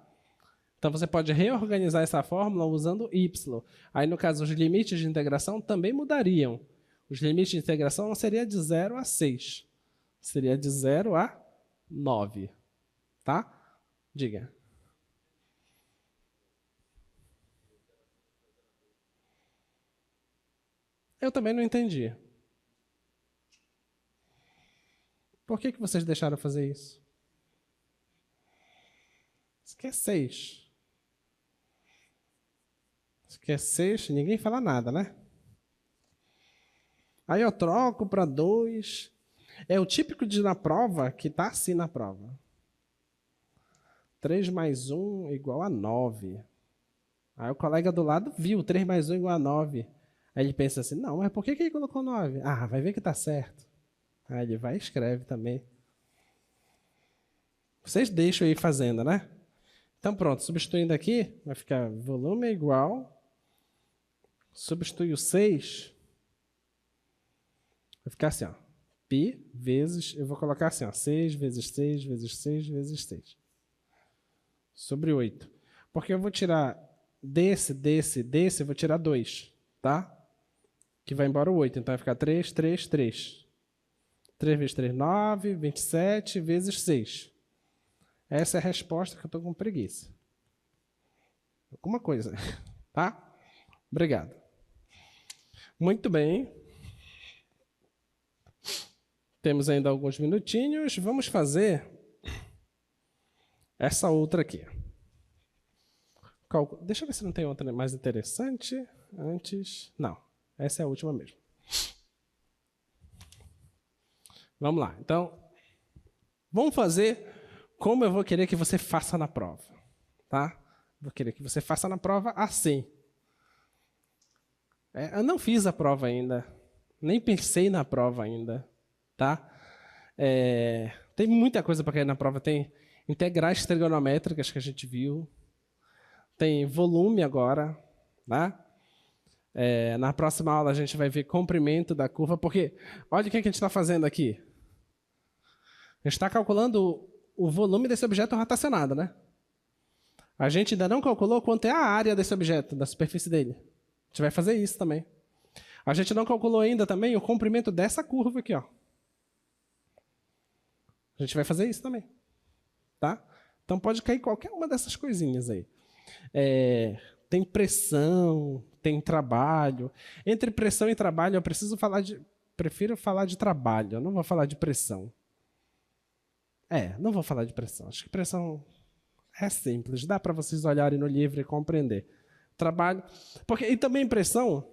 A: Então, você pode reorganizar essa fórmula usando y. Aí, no caso, os limites de integração também mudariam. Os limites de integração não seria de 0 a 6. Seria de 0 a 9. Tá? Diga. Eu também não entendi. Por que vocês deixaram fazer isso? Isso aqui é 6. Isso aqui é 6, ninguém fala nada, né? Aí eu troco para 2. É o típico de na prova que está assim na prova. 3 mais 1 igual a 9. Aí o colega do lado viu 3 mais 1 igual a 9. Aí ele pensa assim, não, mas por que ele colocou 9? Ah, vai ver que está certo. Aí ele vai e escreve também. Vocês deixam aí fazendo, né? Então pronto, substituindo aqui, vai ficar volume é igual. Substitui o 6. Vai ficar assim, ó. Π vezes, eu vou colocar assim, ó, 6 vezes 6 vezes 6 vezes 6. Sobre 8. Porque eu vou tirar desse, eu vou tirar 2, tá? Que vai embora o 8, então vai ficar 3, 3, 3. 3 vezes 3, 9, 27 vezes 6. Essa é a resposta que eu estou com preguiça. Alguma coisa, tá? Obrigado. Muito bem. Temos ainda alguns minutinhos. Vamos fazer essa outra aqui. Deixa eu ver se não tem outra mais interessante. Antes. Não, essa é a última mesmo. Vamos lá. Então, vamos fazer como eu vou querer que você faça na prova. Tá? Vou querer que você faça na prova assim. Eu não fiz a prova ainda. Nem pensei na prova ainda. Tá? Tem muita coisa para cair na prova. Tem integrais trigonométricas que a gente viu. Tem volume agora. Tá? Na próxima aula a gente vai ver comprimento da curva. Porque olha o que a gente está fazendo aqui. A gente está calculando o volume desse objeto rotacionado, né? A gente ainda não calculou quanto é a área desse objeto, da superfície dele. A gente vai fazer isso também. A gente não calculou ainda também o comprimento dessa curva aqui, ó. A gente vai fazer isso também. Tá? Então pode cair qualquer uma dessas coisinhas aí. Tem pressão, tem trabalho. Entre pressão e trabalho, eu prefiro falar de trabalho, eu não vou falar de pressão. Não vou falar de pressão. Acho que pressão é simples, dá para vocês olharem no livro e compreender. Trabalho. E também impressão,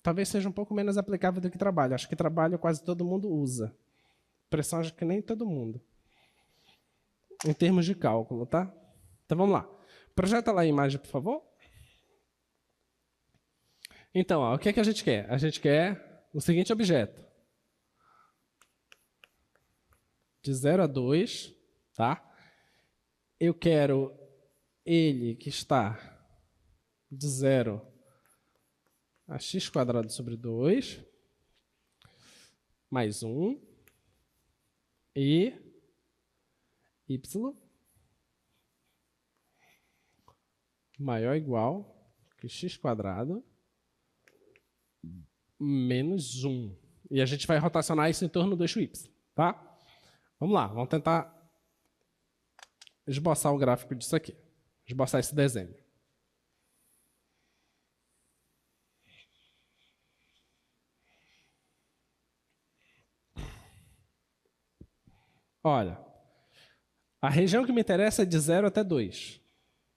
A: talvez seja um pouco menos aplicável do que trabalho. Acho que trabalho quase todo mundo usa. Impressão acho que nem todo mundo. Em termos de cálculo, tá? Então vamos lá. Projeta lá a imagem, por favor. Então, ó, o que é que a gente quer? A gente quer o seguinte objeto. De 0 a 2, tá? Eu quero ele que está de 0 a x² sobre 2, mais 1, e y maior ou igual que x² menos 1. E a gente vai rotacionar isso em torno do eixo y, tá? Vamos lá, vamos tentar esboçar o gráfico disso aqui. Esboçar esse desenho. Olha, a região que me interessa é de 0 até 2.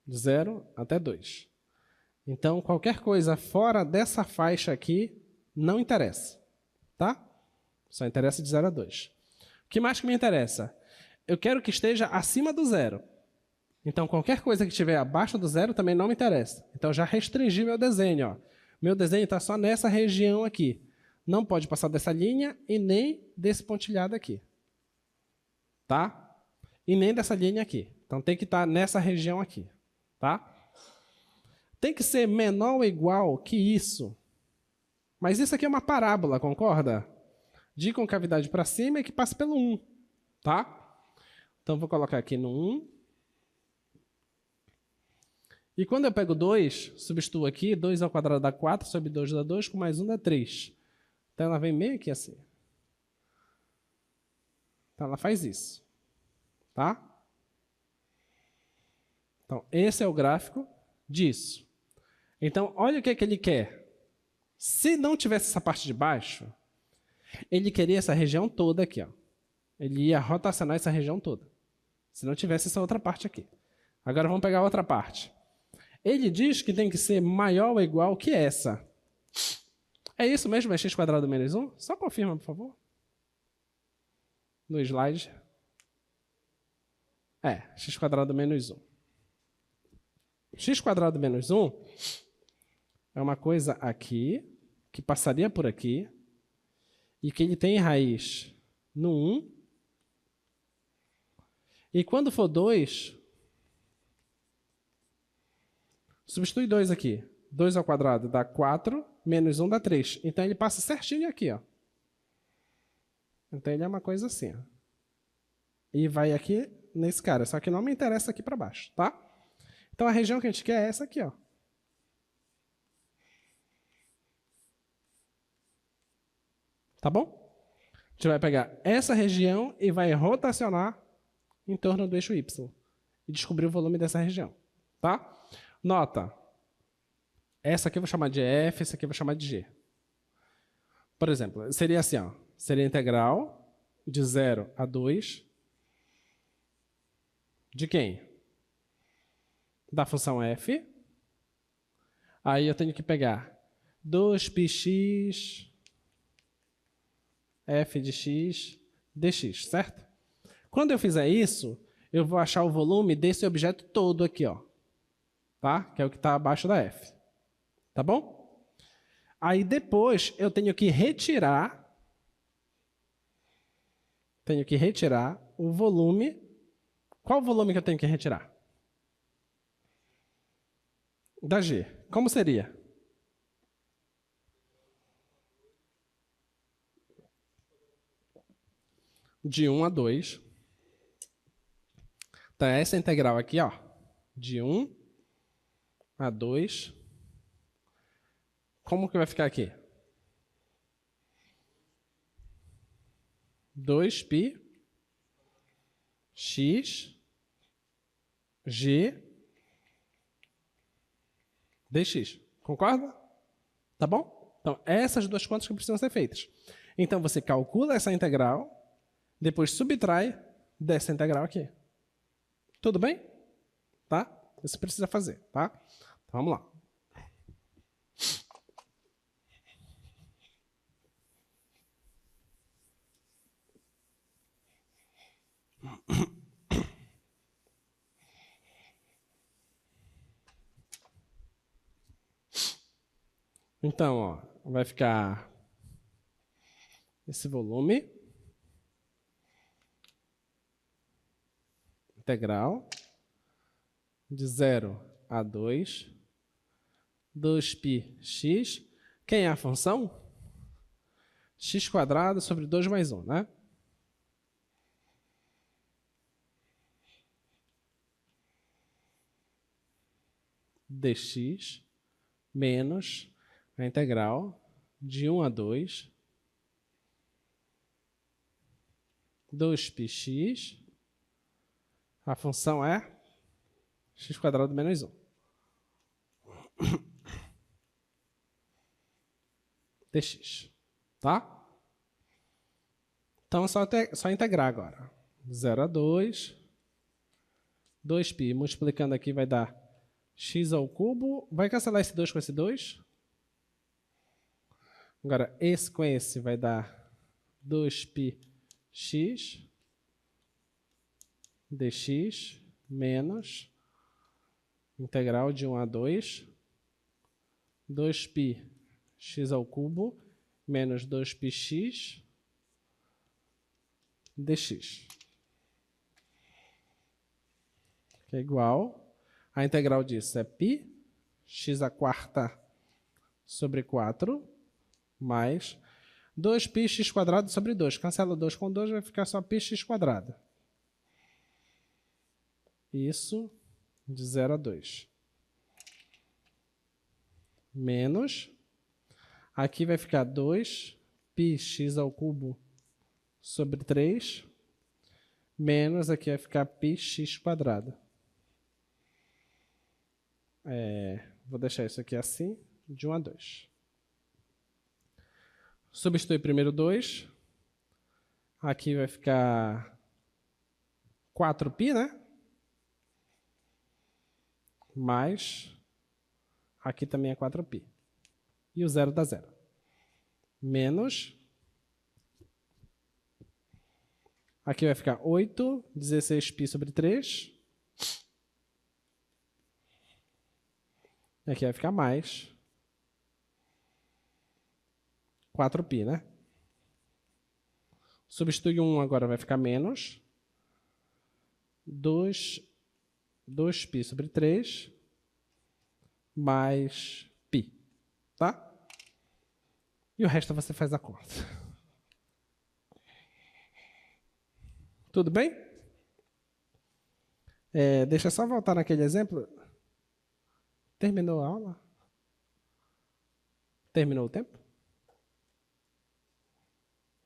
A: De 0 até 2. Então, qualquer coisa fora dessa faixa aqui não interessa, tá? Só interessa de 0 a 2. O que mais que me interessa? Eu quero que esteja acima do 0. Então, qualquer coisa que estiver abaixo do 0 também não me interessa. Então, já restringi meu desenho. Ó. Meu desenho está só nessa região aqui. Não pode passar dessa linha e nem desse pontilhado aqui. Tá? E nem dessa linha aqui. Então, tem que estar nessa região aqui. Tá? Tem que ser menor ou igual que isso. Mas isso aqui é uma parábola, concorda? De concavidade para cima e que passa pelo 1. Tá? Então, vou colocar aqui no 1. E quando eu pego 2, substituo aqui, 2² dá 4, sobre 2 dá 2, com mais 1 dá 3. Então, ela vem meio aqui assim. Então, ela faz isso. Tá? Então, esse é o gráfico disso. Então, olha o que é que ele quer. Se não tivesse essa parte de baixo, ele queria essa região toda aqui. Ó. Ele ia rotacionar essa região toda. Se não tivesse essa outra parte aqui. Agora, vamos pegar a outra parte. Ele diz que tem que ser maior ou igual que essa. É isso mesmo? É x² menos 1? Só confirma, por favor. No slide. É, x² menos 1. x² menos 1 é uma coisa aqui, que passaria por aqui, e que ele tem raiz no 1. E quando for 2, substitui 2 aqui. 2² dá 4, menos 1 dá 3. Então, ele passa certinho aqui. Ó. Então, ele é uma coisa assim. Ó. E vai aqui nesse cara. Só que não me interessa aqui para baixo. Tá? Então, a região que a gente quer é essa aqui. Ó. Tá bom? A gente vai pegar essa região e vai rotacionar em torno do eixo Y. E descobrir o volume dessa região. Tá? Nota, essa aqui eu vou chamar de F, essa aqui eu vou chamar de G. Por exemplo, seria assim, ó, seria integral de 0 a 2 de quem? Da função F. Aí eu tenho que pegar 2πx f de x dx, certo? Quando eu fizer isso, eu vou achar o volume desse objeto todo aqui, ó. Tá? Que é o que está abaixo da F. Tá bom? Aí depois eu tenho que retirar o volume. Qual o volume que eu tenho que retirar? Da G. Como seria? De 1 a 2. Então, essa integral aqui, ó, de 1 a 2. Como que vai ficar aqui? 2π x g dx. Concorda? Tá bom? Então, essas duas contas que precisam ser feitas. Então, você calcula essa integral, depois subtrai dessa integral aqui. Tudo bem? Tá? Isso precisa fazer, tá? Então, vamos lá. Então, ó, vai ficar esse volume integral de 0 a 2, 2πx. Quem é a função? X² sobre 2 mais 1, né? Dx menos a integral de 1 a 2, 2πx, a função é x² menos 1. Dx, tá? Então é só integrar agora. 0 a 2, 2π, multiplicando aqui vai dar x ao cubo. Vai cancelar esse 2 com esse 2? Agora, esse com esse vai dar 2πx dx menos integral de 1 a 2, 2π x ao cubo menos 2πx dx. Que é igual, a integral disso é π, x² sobre 4, mais 2πx² sobre 2. Cancela 2 com 2, vai ficar só πx². Isso de 0 a 2. Menos, aqui vai ficar 2πx ao cubo sobre 3, menos aqui vai ficar πx². Vou deixar isso aqui assim, de 1 a 2. Substitui primeiro 2. Aqui vai ficar 4π, né? Mais, aqui também é 4π. E o 0 dá 0. Menos, aqui vai ficar 8, 16π sobre 3. E aqui vai ficar mais 4π, né? Substitui 1 agora vai ficar menos 2π sobre 3 mais π, tá? E o resto você faz a conta. Tudo bem? Deixa eu só voltar naquele exemplo. Terminou a aula? Terminou o tempo?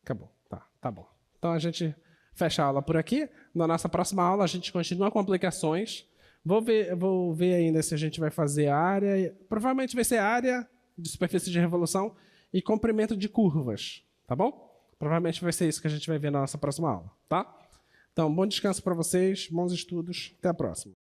A: Acabou. Tá bom. Então a gente fecha a aula por aqui. Na nossa próxima aula a gente continua com aplicações. Vou ver ainda se a gente vai fazer área. Provavelmente vai ser área de superfície de revolução e comprimento de curvas. Tá bom? Provavelmente vai ser isso que a gente vai ver na nossa próxima aula. Tá? Então, bom descanso para vocês, bons estudos. Até a próxima.